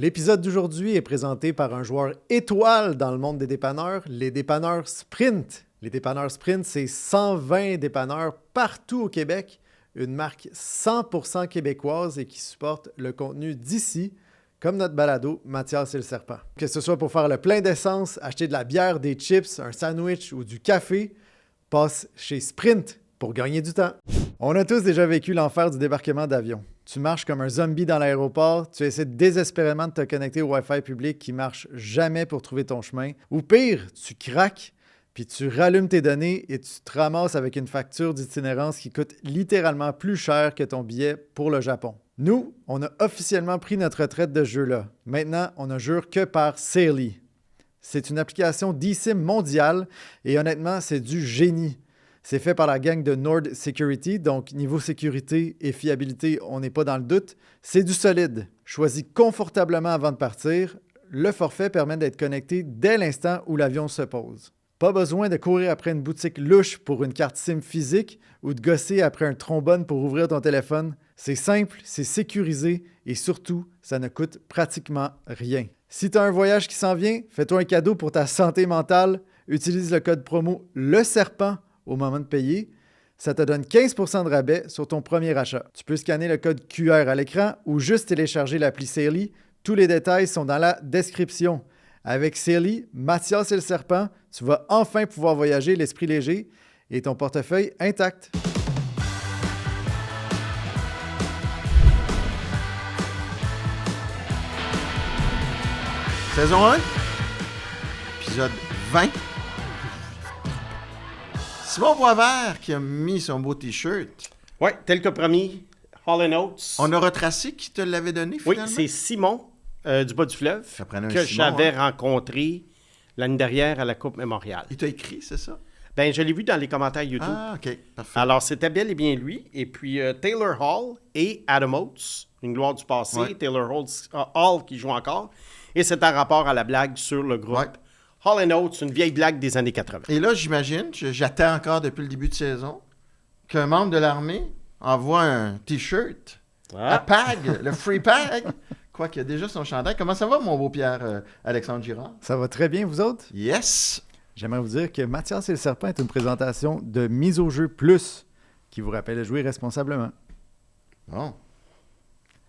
L'épisode d'aujourd'hui est présenté par un joueur étoile dans le monde des dépanneurs, les dépanneurs Sprint. Les dépanneurs Sprint, c'est 120 dépanneurs partout au Québec, une marque 100% québécoise et qui supporte le contenu d'ici, comme notre balado Mathias et le Serpent. Que ce soit pour faire le plein d'essence, acheter de la bière, des chips, un sandwich ou du café, passe chez Sprint pour gagner du temps. On a tous déjà vécu l'enfer du débarquement d'avion. Tu marches comme un zombie dans l'aéroport, tu essaies désespérément de te connecter au Wi-Fi public qui marche jamais pour trouver ton chemin. Ou pire, tu craques, puis tu rallumes tes données et tu te ramasses avec une facture d'itinérance qui coûte littéralement plus cher que ton billet pour le Japon. Nous, on a officiellement pris notre retraite de ce jeu-là. Maintenant, on ne jure que par Saily. C'est une application d'eSIM mondiale et honnêtement, c'est du génie. C'est fait par la gang de Nord Security, donc niveau sécurité et fiabilité, on n'est pas dans le doute. C'est du solide. Choisis confortablement avant de partir. Le forfait permet d'être connecté dès l'instant où l'avion se pose. Pas besoin de courir après une boutique louche pour une carte SIM physique ou de gosser après un trombone pour ouvrir ton téléphone. C'est simple, c'est sécurisé et surtout, ça ne coûte pratiquement rien. Si tu as un voyage qui s'en vient, fais-toi un cadeau pour ta santé mentale. Utilise le code promo LESERPENT au moment de payer. Ça te donne 15% de rabais sur ton premier achat. Tu peux scanner le code QR à l'écran ou juste télécharger l'appli Saily. Tous les détails sont dans la description. Avec Saily, Mathias et le Serpent, tu vas enfin pouvoir voyager l'esprit léger et ton portefeuille intact. Saison 1, épisode 20. Simon Boisvert qui a mis son beau T-shirt. Oui, tel que promis, Hall & Oates. On a retracé qui te l'avait donné Oui, finalement? c'est Simon du bas du fleuve Ça prenait un que Simon, j'avais hein? rencontré l'année dernière à la Coupe Mémorial. Il t'a écrit, c'est ça? Ben, je l'ai vu dans les commentaires YouTube. Ah, OK, parfait. Alors, c'était bel et bien lui. Et puis, Taylor Hall et Adam Oates, une gloire du passé. Ouais. Taylor Hall qui joue encore. Et c'est en rapport à la blague sur le groupe. Ouais. Hall & Oates, une vieille blague des années 80. Et là, j'imagine, j'attends encore depuis le début de saison, qu'un membre de l'armée envoie un T-shirt à PAG, le Free PAG. Quoi qu'il y a déjà son chandail. Comment ça va, mon beau Pierre Alexandre Girard? Ça va très bien, vous autres? Yes! J'aimerais vous dire que Mathias et le Serpent est une présentation de Mise au jeu plus qui vous rappelle de jouer responsablement. Bon.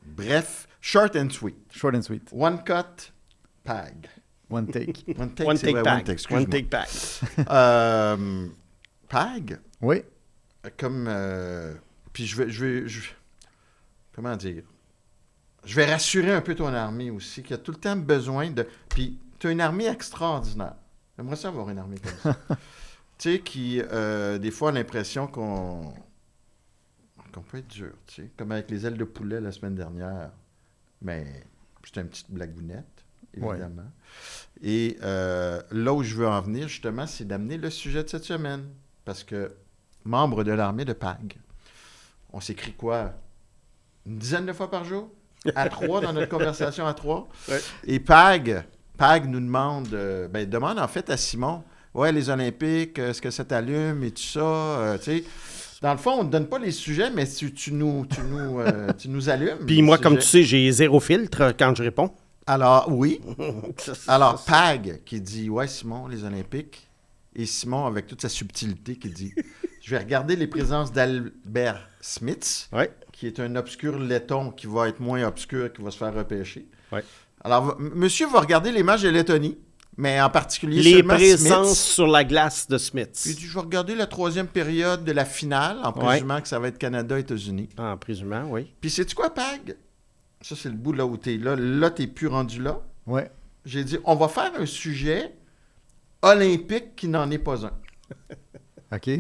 Bref, short and sweet. Short and sweet. One cut, PAG. One take. One take, One c'est take vrai, back. one take, excuse-moi. One take back. PAG, Oui. comme... puis comment dire? Je vais rassurer un peu ton armée aussi, qui a tout le temps besoin de... Puis, tu as une armée extraordinaire. J'aimerais ça avoir une armée comme ça. Tu sais, qui, des fois, a l'impression qu'on peut être dur, tu sais. Comme avec les ailes de poulet la semaine dernière. Mais c'était une petite blagounette, évidemment. Ouais. Et là où je veux en venir, justement, c'est d'amener le sujet de cette semaine. Parce que, membre de l'armée de PAG, on s'écrit quoi? Une dizaine de fois par jour? À 3 dans notre conversation à 3. Ouais. Et PAG nous demande, demande en fait à Simon, ouais, les Olympiques, est-ce que ça t'allume et tout ça, tu sais. Dans le fond, on ne donne pas les sujets, mais tu nous allumes. Puis moi, comme tu sais, j'ai zéro filtre quand je réponds. Alors, oui. Alors, PAG qui dit, ouais, Simon, les Olympiques. Et Simon, avec toute sa subtilité, qui dit, je vais regarder les présences d'Albert Smits. Ouais. Qui est un obscur letton qui va être moins obscur, qui va se faire repêcher. Ouais. Alors, monsieur va regarder les matchs de Lettonie, mais en particulier les seulement présences Smits. sur la glace de Smits. Puis je vais regarder la 3e période de la finale, en présumant que ça va être Canada-États-Unis. En présumant, oui. Puis sais-tu quoi, Pag? Ça, c'est le bout là où t'es là. Là, t'es plus rendu là. Ouais. J'ai dit, on va faire un sujet olympique qui n'en est pas un. OK.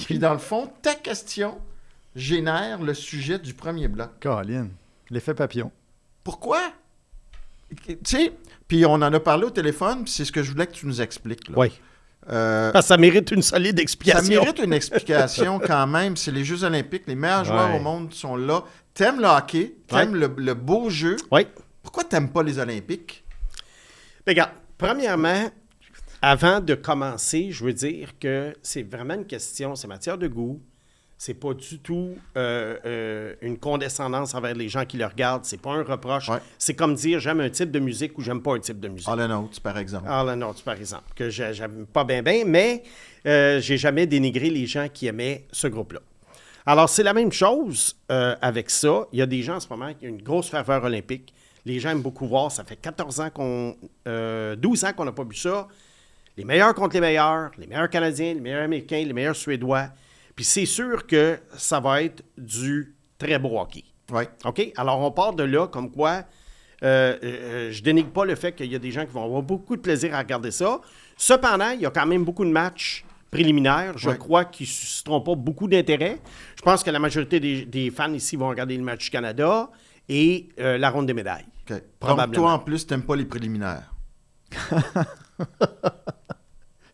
Puis dans le fond, ta question génère le sujet du premier bloc. Caroline, l'effet papillon. Pourquoi? Tu sais, puis on en a parlé au téléphone, puis c'est ce que je voulais que tu nous expliques. Là. Oui. Parce que ça mérite une solide explication. Ça mérite une explication quand même. C'est les Jeux olympiques, les meilleurs joueurs au monde sont là. T'aimes le hockey, t'aimes le beau jeu. Oui. Pourquoi t'aimes pas les Olympiques? Regarde, premièrement, avant de commencer, je veux dire que c'est vraiment une question, c'est matière de goût. C'est pas du tout une condescendance envers les gens qui le regardent. C'est pas un reproche. Ouais. C'est comme dire j'aime un type de musique ou j'aime pas un type de musique. All and Oates, par exemple. All and Oates, par exemple, que j'aime pas bien, mais j'ai jamais dénigré les gens qui aimaient ce groupe-là. Alors, c'est la même chose avec ça. Il y a des gens en ce moment qui ont une grosse ferveur olympique. Les gens aiment beaucoup voir. Ça fait 12 ans qu'on n'a pas vu ça. Les meilleurs contre les meilleurs Canadiens, les meilleurs Américains, les meilleurs Suédois. Puis c'est sûr que ça va être du très beau hockey. Oui. OK? Alors, on part de là comme quoi je dénigre pas le fait qu'il y a des gens qui vont avoir beaucoup de plaisir à regarder ça. Cependant, il y a quand même beaucoup de matchs préliminaires, je crois, qui ne susciteront pas beaucoup d'intérêt. Je pense que la majorité des fans ici vont regarder le match du Canada et la ronde des médailles. OK. Probablement. Donc, toi, en plus, tu n'aimes pas les préliminaires.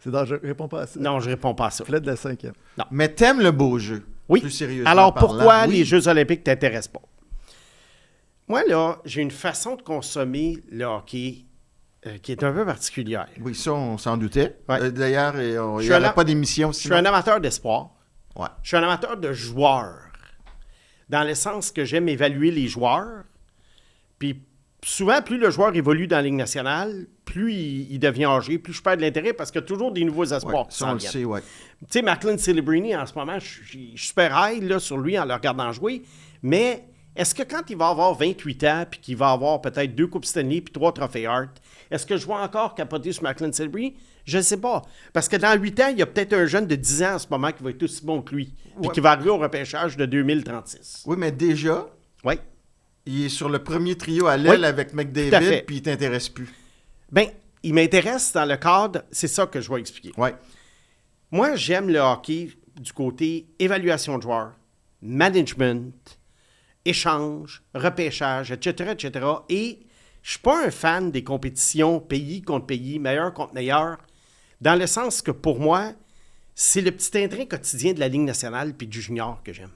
C'est dangereux. Réponds pas à ça. Non, je réponds pas à ça. Flèche de la 5e. Mais t'aimes le beau jeu. Oui. Plus sérieusement Alors, parlant. pourquoi Oui. les Jeux olympiques ne t'intéressent pas? Moi, là, j'ai une façon de consommer le hockey qui est un peu particulière. Oui, ça, on s'en doutait. Ouais. D'ailleurs, il Je n'y suis aurait un- pas d'émission Je suis sinon. un amateur d'espoir. Ouais. Je suis un amateur de joueurs. Dans le sens que j'aime évaluer les joueurs. Puis souvent, plus le joueur évolue dans la Ligue nationale, plus il devient âgé, plus je perds de l'intérêt parce qu'il y a toujours des nouveaux Ouais, espoirs qui ça, on s'en le viennent. sait, oui. Tu sais, Macklin Celebrini, en ce moment, je suis super high là, sur lui en le regardant jouer. Mais est-ce que quand il va avoir 28 ans, puis qu'il va avoir peut-être 2 Coupes Stanley, puis 3 Trophées Hart, est-ce que je vais encore capoter sur Macklin Celebrini? Je ne sais pas. Parce que dans 8 ans, il y a peut-être un jeune de 10 ans en ce moment qui va être aussi bon que lui, puis Ouais. qui va arriver au repêchage de 2036. Oui, mais déjà, Oui. il est sur le premier trio à l'aile Oui, avec tout à McDavid, fait. puis il t'intéresse plus. Bien, il m'intéresse dans le cadre, c'est ça que je vais expliquer. Oui. Moi, j'aime le hockey du côté évaluation de joueurs, management, échange, repêchage, etc., etc. Et je ne suis pas un fan des compétitions pays contre pays, meilleur contre meilleur, dans le sens que pour moi, c'est le petit intrain quotidien de la Ligue nationale puis du junior que j'aime.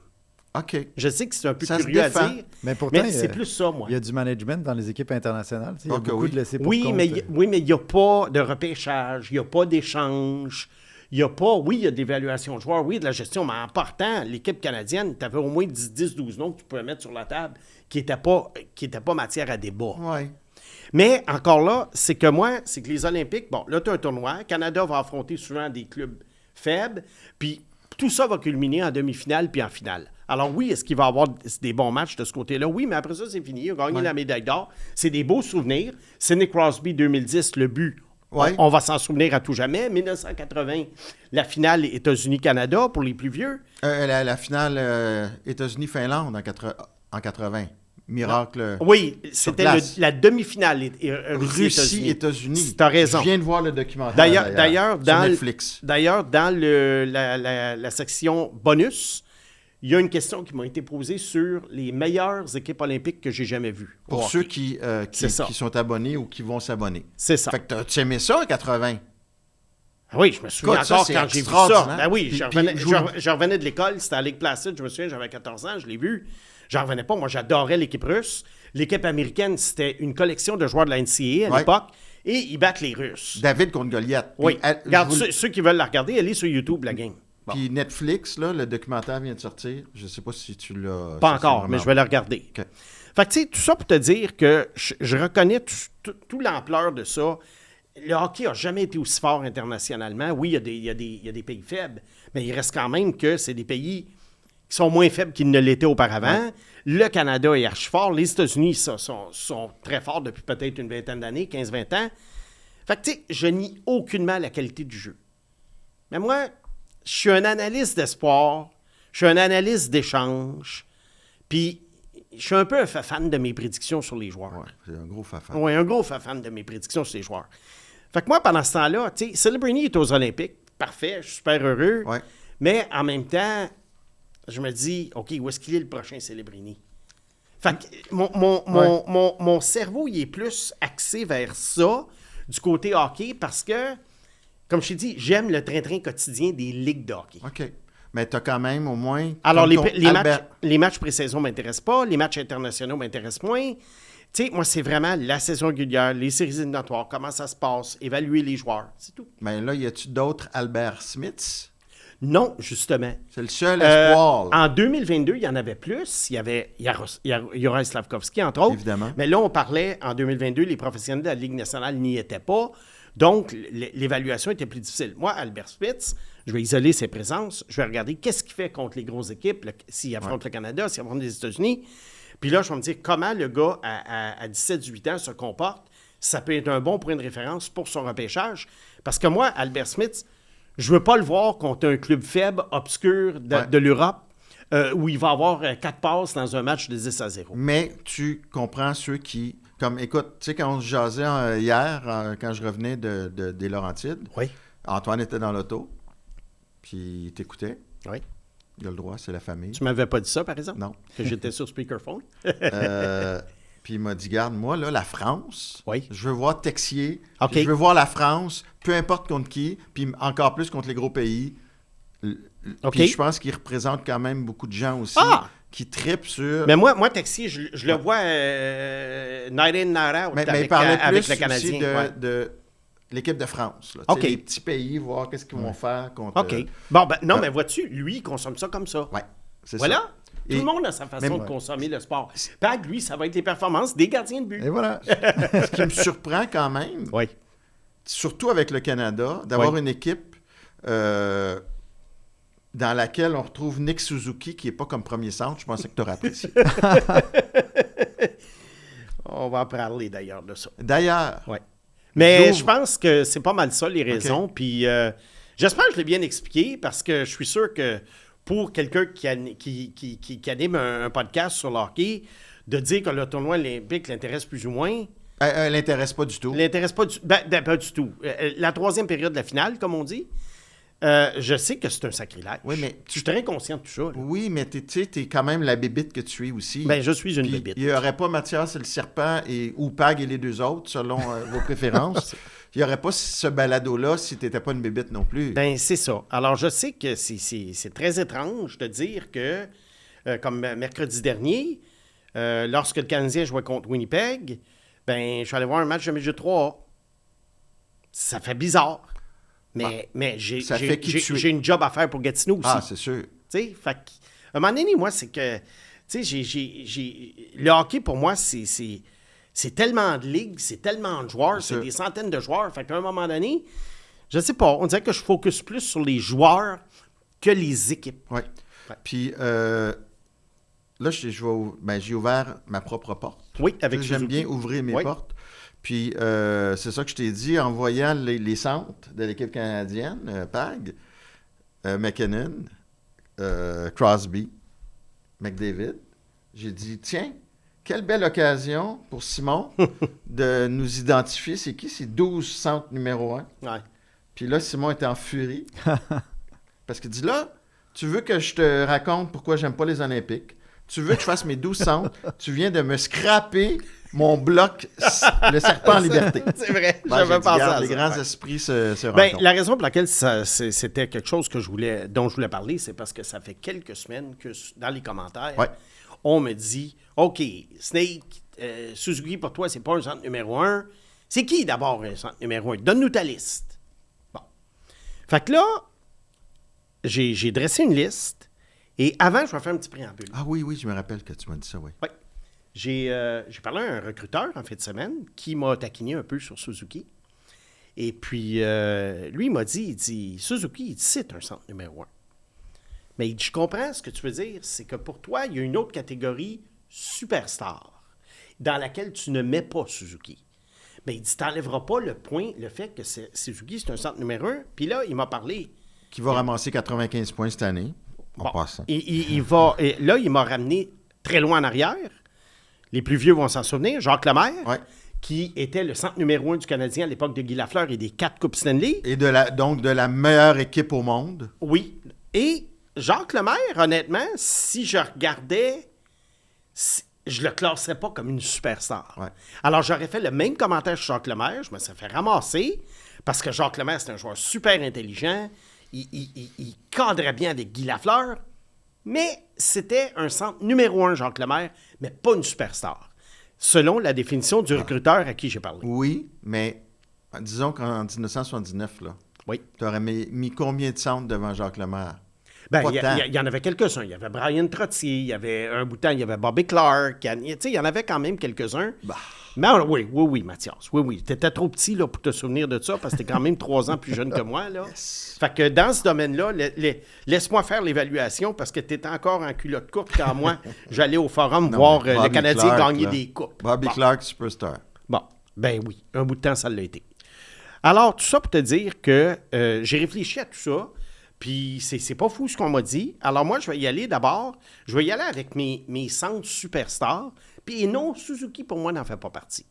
OK. Je sais que c'est un peu Ça se curieux à défend. dire, Mais pourtant, mais c'est plus ça, moi. il y a du management dans les équipes internationales. Tu sais, il y a Ok, beaucoup oui. de laisser pour Oui, compte. mais il n'y a pas de repêchage, il n'y a pas d'échange, il n'y a pas... Oui, il y a d'évaluation de joueurs, oui, de la gestion, mais en partant, l'équipe canadienne, tu avais au moins 10-12 noms que tu pouvais mettre sur la table qui n'étaient pas matière à débat. Oui. Mais encore là, c'est que moi, c'est que les Olympiques, bon, là, tu as un tournoi, le Canada va affronter souvent des clubs faibles, puis tout ça va culminer en demi-finale puis en finale. Alors oui, est-ce qu'il va y avoir des bons matchs de ce côté-là? Oui, mais après ça, c'est fini. Il a gagné la médaille d'or. C'est des beaux souvenirs. Sidney Crosby 2010, le but, Ouais. on va s'en souvenir à tout jamais. 1980, la finale États-Unis-Canada pour les plus vieux. La finale États-Unis-Finlande en 80. Miracle. Oui, c'était place. la demi-finale Russie-États-Unis. Russie-États-Unis. Tu as raison. Je viens de voir le documentaire. D'ailleurs, sur dans, Netflix. d'ailleurs, dans la section bonus, il y a une question qui m'a été posée sur les meilleures équipes olympiques que j'ai jamais vues. au Pour hockey. ceux qui C'est ça. sont abonnés ou qui vont s'abonner. C'est ça. Fait que tu aimais ça en 80? Ah oui, je me souviens Écoute, ça, encore c'est quand j'ai vu ça. extraordinaire. Ben oui, Puis- je puis revenais, je vous- je revenais de l'école, c'était à Lake Placid, je me souviens, j'avais 14 ans, je l'ai vu. J'en revenais pas. Moi, j'adorais l'équipe russe. L'équipe américaine, c'était une collection de joueurs de la NCAA à Ouais. l'époque. Et ils battent les Russes. David contre Goliath. Oui. Puis, Regarde, je vous- ceux qui veulent la regarder, allez sur YouTube, la game. Bon. Puis Netflix, là, le documentaire vient de sortir. Je ne sais pas si tu l'as... Pas ça, c'est encore, vraiment- mais je vais le regarder. OK. Fait que, tu sais, tout ça pour te dire que je reconnais toute l'ampleur de ça. Le hockey n'a jamais été aussi fort internationalement. Oui, il y a des pays faibles, mais il reste quand même que c'est des pays qui sont moins faibles qu'ils ne l'étaient auparavant. Le Canada est archi fort. Les États-Unis sont très forts depuis peut-être une vingtaine d'années, 15-20 ans. Fait que, tu sais, je nie aucunement la qualité du jeu. Mais moi, je suis un analyste d'espoir, je suis un analyste d'échange, puis je suis un peu un fan de mes prédictions sur les joueurs. Ouais, c'est un gros fafa. Oui, un gros fan de mes prédictions sur les joueurs. Fait que moi, pendant ce temps-là, tu sais, Celebrini est aux Olympiques, parfait, je suis super heureux, Ouais. mais en même temps, je me dis, OK, où est-ce qu'il est le prochain Celebrini? Fait que mon cerveau, il est plus axé vers ça, du côté hockey, parce que, comme je t'ai dit, j'aime le train-train quotidien des ligues de hockey. OK. Mais tu as quand même au moins... Alors, comme ton les matchs pré-saison ne m'intéressent pas, les matchs internationaux m'intéressent moins. Tu sais, moi, c'est vraiment la saison régulière, les séries éliminatoires, comment ça se passe, évaluer les joueurs, c'est tout. Mais là, y a-tu d'autres Albert Smiths? Non, justement. C'est le seul espoir. En 2022, il y en avait plus. Il y avait Juraj Slavkovski, entre autres. Évidemment. Mais là, on parlait, en 2022, les professionnels de la Ligue nationale n'y étaient pas. Donc, l'évaluation était plus difficile. Moi, Albert Spitz, je vais isoler ses présences. Je vais regarder qu'est-ce qu'il fait contre les grosses équipes, s'il affronte le Canada, s'il affronte les États-Unis. Puis là, je vais me dire comment le gars à 17-18 ans se comporte. Ça peut être un bon point de référence pour son repêchage. Parce que moi, Albert Smith, je ne veux pas le voir contre un club faible, obscur de l'Europe, où il va avoir 4 passes dans un match de 10-0. Mais tu comprends ceux qui... Comme, écoute, tu sais, quand on se jasait hier, quand je revenais des Laurentides, Oui. Antoine était dans l'auto, puis il t'écoutait. Oui. Il a le droit, c'est la famille. Tu m'avais pas dit ça, par exemple? Non. Que j'étais sur speakerphone? Puis il m'a dit, garde, moi, là, la France, Oui. je veux voir Texier, OK. puis je veux voir la France, peu importe contre qui, puis encore plus contre les gros pays. OK. Puis je pense qu'il représente quand même beaucoup de gens aussi qui trippent sur... Mais moi Texier, je le vois night in, night out Mais il avec parlait le plus Canadien. aussi Ouais. de l'équipe de France. Là. OK. Les petits pays, voir qu'est-ce qu'ils vont faire contre... OK. Bon, ben non, mais vois-tu, lui, il consomme ça comme ça. Ouais, c'est Voilà. ça. Tout le monde a sa façon de consommer le sport. Pag, lui, ça va être les performances des gardiens de but. Et voilà. Ce qui me surprend quand même, Oui. surtout avec le Canada, d'avoir une équipe dans laquelle on retrouve Nick Suzuki, qui n'est pas comme premier centre. Je pensais que tu aurais apprécié. On va en parler d'ailleurs de ça. D'ailleurs, Ouais. Mais J'ouvre. je pense que c'est pas mal ça, les raisons. Puis j'espère que je l'ai bien expliqué parce que je suis sûr que pour quelqu'un qui anime un podcast sur le hockey, de dire que le tournoi olympique l'intéresse plus ou moins, elle l'intéresse pas du tout. l'intéresse pas pas du tout. La troisième période de la finale, comme on dit, je sais que c'est un sacrilège. Oui, mais je suis très conscient de tout ça. Là. Oui, mais tu sais, t'es quand même la bébite que tu es aussi. Ben, je suis une Puis, bébite. il n'y aurait pas Mathias et le serpent ou Pag et les deux autres, selon vos préférences. Il n'y aurait pas ce balado-là si tu n'étais pas une bébite non plus. Ben, c'est ça. Alors, je sais que c'est très étrange de dire que, comme mercredi dernier, lorsque le Canadien jouait contre Winnipeg, ben, je suis allé voir un match de Midget 3. Ça fait bizarre. Mais j'ai une job à faire pour Gatineau aussi. Ah, c'est sûr. Tu sais, fait que, à un moment donné, moi, c'est que, tu sais, le hockey, pour moi, c'est tellement de ligues, c'est tellement de joueurs, c'est des centaines de joueurs. Fait qu'à un moment donné, je sais pas, on dirait que je focus plus sur les joueurs que les équipes. Oui. Ouais. Puis là, j'ai ouvert ma propre porte. Oui, avec J'aime Suzuki. bien ouvrir mes portes. Puis c'est ça que je t'ai dit en voyant les centres de l'équipe canadienne, Pag, McKinnon, Crosby, McDavid. J'ai dit, tiens, quelle belle occasion pour Simon de nous identifier. C'est qui? C'est 12 centres numéro 1. Ouais. Puis là, Simon était en furie. Parce qu'il dit, là, tu veux que je te raconte pourquoi j'aime pas les Olympiques. Tu veux que je fasse mes 12 centres. Tu viens de me scraper mon bloc, le serpent en liberté. C'est vrai, Ben, j'avais j'ai dit, pensé regarde, à les ça. grands Ouais. esprits se Ben, rencontrent. la raison pour laquelle c'était quelque chose dont je voulais parler, c'est parce que ça fait quelques semaines que dans les commentaires, on me dit « OK, Snake, Suzuki, pour toi, c'est pas un centre numéro 1. C'est qui d'abord un centre numéro 1? Donne-nous ta liste. » Bon. Fait que là, j'ai dressé une liste et avant, je vais faire un petit préambule. Ah oui, je me rappelle que tu m'as dit ça, oui. Oui. J'ai parlé à un recruteur en fin de semaine qui m'a taquiné un peu sur Suzuki. Et puis, lui, il m'a dit, Suzuki, c'est un centre numéro 1. Mais il dit, je comprends ce que tu veux dire, c'est que pour toi, il y a une autre catégorie superstar dans laquelle tu ne mets pas Suzuki. Mais il dit, tu n'enlèveras pas le fait que Suzuki, c'est un centre numéro 1. Puis là, il m'a parlé. Qui va ramasser 95 points cette année, en passant. Il m'a ramené très loin en arrière. Les plus vieux vont s'en souvenir. Jacques Lemaire, qui était le centre numéro 1 du Canadien à l'époque de Guy Lafleur et des 4 Coupes Stanley. Et donc de la meilleure équipe au monde. Oui. Et Jacques Lemaire, honnêtement, si je regardais, je le classerais pas comme une superstar. Ouais. Alors, j'aurais fait le même commentaire sur Jacques Lemaire. Je me serais fait ramasser parce que Jacques Lemaire, c'est un joueur super intelligent. Il cadrait bien avec Guy Lafleur. Mais c'était un centre numéro 1, Jacques Lemaire, mais pas une superstar, selon la définition du recruteur à qui j'ai parlé. Oui, mais disons qu'en 1979, là, Oui. Tu aurais mis combien de centres devant Jacques Lemaire? Ben, Pas tant. il y en avait quelques-uns. Il y avait Brian Trottier, il y avait un bout de temps, il y avait Bobby Clark. Il y en avait quand même quelques-uns. Bah. Mais oui, Mathias. Oui. Tu étais trop petit là, pour te souvenir de ça parce que tu es quand même 3 ans plus jeune que moi. Là. Yes. Fait que dans ce domaine-là, laisse-moi faire l'évaluation parce que tu étais encore en culotte courte quand moi, j'allais au forum voir mais le Bobby Canadien Clark, gagner là. des coupes. Bobby Bon. Clark, superstar. Bon, ben oui, un bout de temps, ça l'a été. Alors, tout ça pour te dire que j'ai réfléchi à tout ça, puis c'est pas fou ce qu'on m'a dit. Alors moi, je vais y aller d'abord, je vais y aller avec mes centres superstars, puis non, Suzuki, pour moi, n'en fait pas partie.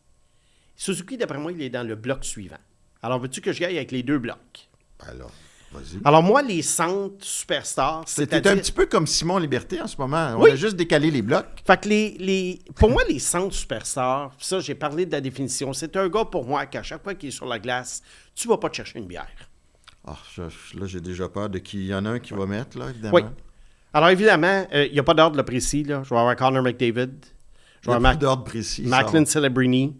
Suzuki, d'après moi, il est dans le bloc suivant. Alors, veux-tu que j'y aille avec les 2 blocs? Ben là, vas-y. Alors moi, les centres superstars, C'était c'est-à-dire... un petit peu comme Simon Liberté en ce moment. On Oui. a juste décalé les blocs. Fait que pour moi, les centres superstars, ça, j'ai parlé de la définition, c'est un gars pour moi qu'à chaque fois qu'il est sur la glace, tu vas pas te chercher une bière. Ah, là, j'ai déjà peur de qui. Il y en a un qui va mettre, là, évidemment. Oui. Alors évidemment, il n'y a pas d'ordre là, précis. Là. Je vais avoir Connor McDavid, je vais Il y a avoir plus d'ordre précis. Macklin ça. Celebrini,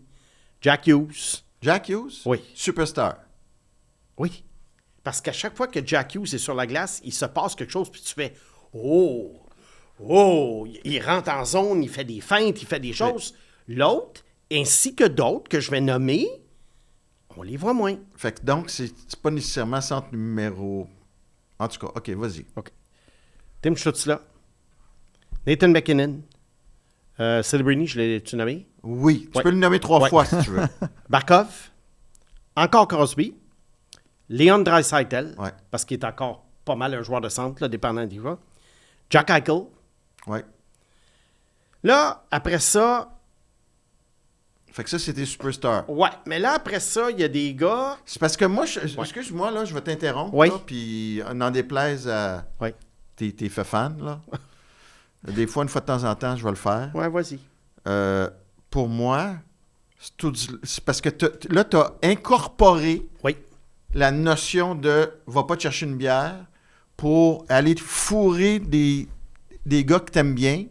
Jack Hughes. Jack Hughes? Oui. Superstar. Oui. Parce qu'à chaque fois que Jack Hughes est sur la glace, il se passe quelque chose, puis tu fais « Oh! Oh! » Il rentre en zone, il fait des feintes, il fait des choses. L'autre, ainsi que d'autres que je vais nommer, on les voit moins. Fait que donc, c'est pas nécessairement centre numéro... En tout cas, OK, vas-y. OK. Tim Stützle, Nathan McKinnon, Celebrini, je l'ai-tu nommé? Oui, tu Ouais. peux le nommer 3 Ouais. fois, si tu veux. Barkov, encore Crosby, Leon Draisaitl, Ouais. parce qu'il est encore pas mal un joueur de centre, là, dépendant d'y va. Jack Eichel. Ouais. Là, après ça, Fait que ça, c'était superstar. ouais, mais là, après ça, il y a des gars... C'est parce que moi, excuse-moi, là, je vais t'interrompre, Oui. là, puis n'en déplaise à Ouais, tes fans, là. Des fois, une fois de temps en temps, je vais le faire. ouais, vas-y. Pour moi, c'est parce que là, tu as incorporé Oui, la notion de « va pas te chercher une bière » pour aller te fourrer des gars que t'aimes bien.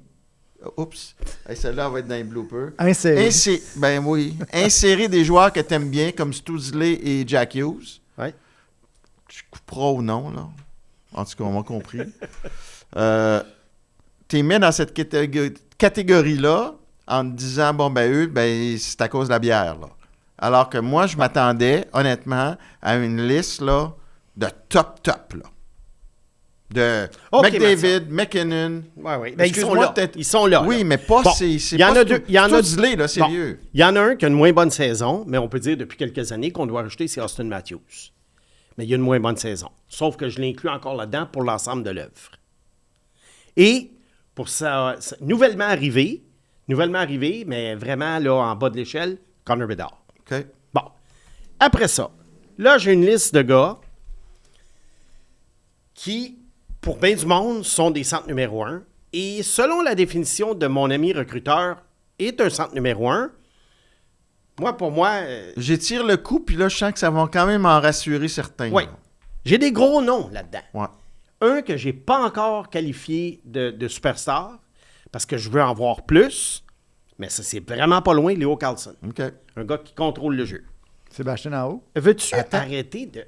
Oups. Hey, celle-là va être dans les bloopers. Inséré. Ben oui. Insérer des joueurs que t'aimes bien, comme Stützle et Jack Hughes. ouais. Tu couperas ou non, là. En tout cas, on m'a compris. T'es mis dans cette catégorie-là en te disant, bon, ben eux, ben c'est à cause de la bière, là. Alors que moi, je m'attendais, honnêtement, à une liste, là, de top, là. De Ok, McDavid, McKinnon. Ouais, ouais. Ben, ils sont Excuse-moi, là. peut-être- Ils sont là. Oui, là. mais pas Bon, c'est il y en pas a deux. Il y en a Stützle, là, sérieux. Bon, il y en a un qui a une moins bonne saison, mais on peut dire depuis quelques années qu'on doit rajouter, c'est Austin Matthews. Mais il y a une moins bonne saison. Sauf que je l'inclus encore là-dedans pour l'ensemble de l'œuvre. Et pour ça, nouvellement arrivé, mais vraiment là en bas de l'échelle, Connor Bedard. OK. Bon. Après ça, là, j'ai une liste de gars qui, pour bien du monde, sont des centres numéro 1. Et selon la définition de mon ami recruteur, est un centre numéro 1. Moi, pour moi, J'étire le coup, puis là, je sens que ça va quand même en rassurer certains. oui, là. j'ai des gros noms là-dedans. Ouais. Un que j'ai pas encore qualifié de superstar, parce que je veux en voir plus, mais ça, c'est vraiment pas loin, Léo Carlson. OK. Un gars qui contrôle le jeu. Sébastien Aho. Veux-tu Attends. arrêter de...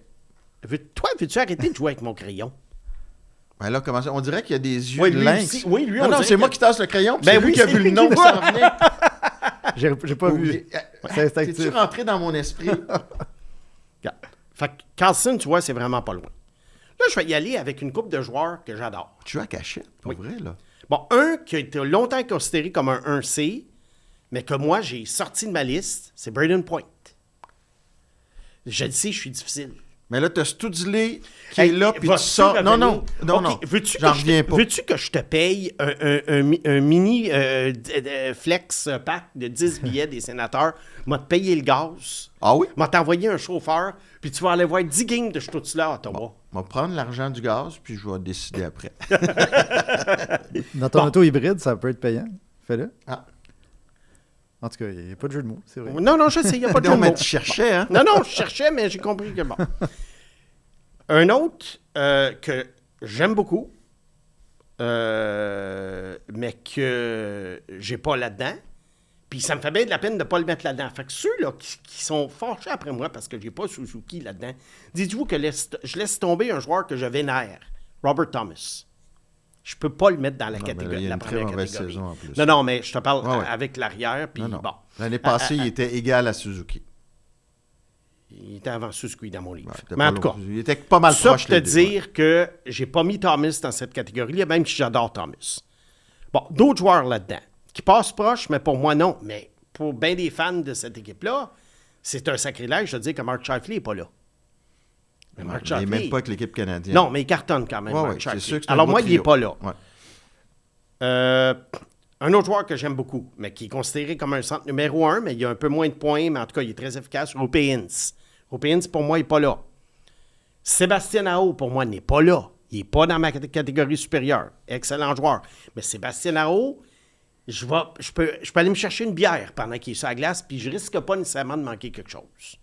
veux-tu arrêter de jouer avec mon crayon? Ben là, comment ça? On dirait qu'il y a des yeux Oui, de lui lynx. aussi. Oui, lui, on non, dirait c'est moi que- qui tasse le crayon, puis Ben c'est oui, lui qui a c'est vu le lui nom qui s'en venir. J'ai pas vu. C'est instinctif. T'es-tu rentré dans mon esprit? Regarde. Fait que Carlson, tu vois, c'est vraiment pas loin. Là, je vais y aller avec une couple de joueurs que j'adore. Tu joues à cachette, pour vrai, là. Bon, un qui a été longtemps considéré comme un 1C, mais que moi, j'ai sorti de ma liste, c'est Braden Point. Je le sais, je suis difficile. Mais là, t'as Stützle qui Hey, est là, puis tu vas-tu sors... Non, non, revenir? non, OK, non. Veux-tu J'en que je reviens te- pas. Veux-tu que je te paye un mini flex pack de 10 billets des sénateurs, m'a te payé le gaz, Ah oui? m'a t'envoyé un chauffeur, puis tu vas aller voir 10 games de Stützle à Ottawa. On va prendre l'argent du gaz, puis je vais décider après. Dans ton auto hybride, ça peut être payant. Fais-le. Ah. En tout cas, il n'y a pas de jeu de mots, c'est vrai. Non, je sais, il n'y a pas de jeu Non, de mais mots. tu cherchais, hein? Non, je cherchais, mais j'ai compris que bon. Un autre que j'aime beaucoup, mais que j'ai pas là-dedans, Puis ça me fait bien de la peine de ne pas le mettre là-dedans. Fait que ceux là, qui sont fâchés après moi parce que j'ai pas Suzuki là-dedans, dites-vous que je laisse tomber un joueur que je vénère, Robert Thomas. Je peux pas le mettre dans la catégorie. Il y a La une très première mauvaise catégorie. saison en plus. Non, mais je te parle Ouais. avec l'arrière. Puis Non. bon. L'année passée, il était égal à Suzuki. Il était avant Suzuki dans mon livre. Ouais, c'était Mais pas en tout cas, long. Il était pas mal ça proche. pour te les deux, dire que j'ai pas mis Thomas dans cette catégorie-là, même si j'adore Thomas. Bon, d'autres joueurs là-dedans qui passent proche, mais pour moi, non. Mais pour bien des fans de cette équipe-là, c'est un sacrilège de dire que Mark Scheifele n'est pas là. Mais Mark Il n'est Scheifele... même pas avec l'équipe canadienne. Non, mais il cartonne quand même, Ouais, Mark ouais, Scheifele. c'est sûr que c'est un Alors beau moi, il n'est trio. pas là. Ouais. Un autre joueur que j'aime beaucoup, mais qui est considéré comme un centre numéro 1, mais il a un peu moins de points, mais en tout cas, il est très efficace, Rupé Hintz. Rupé Hintz, pour moi, il n'est pas là. Sébastien Aho, pour moi, n'est pas là. Il n'est pas dans ma catégorie supérieure. Excellent joueur. Mais Sébastien Aho, je peux aller me chercher une bière pendant qu'il est sur la glace, puis je risque pas nécessairement de manquer quelque chose.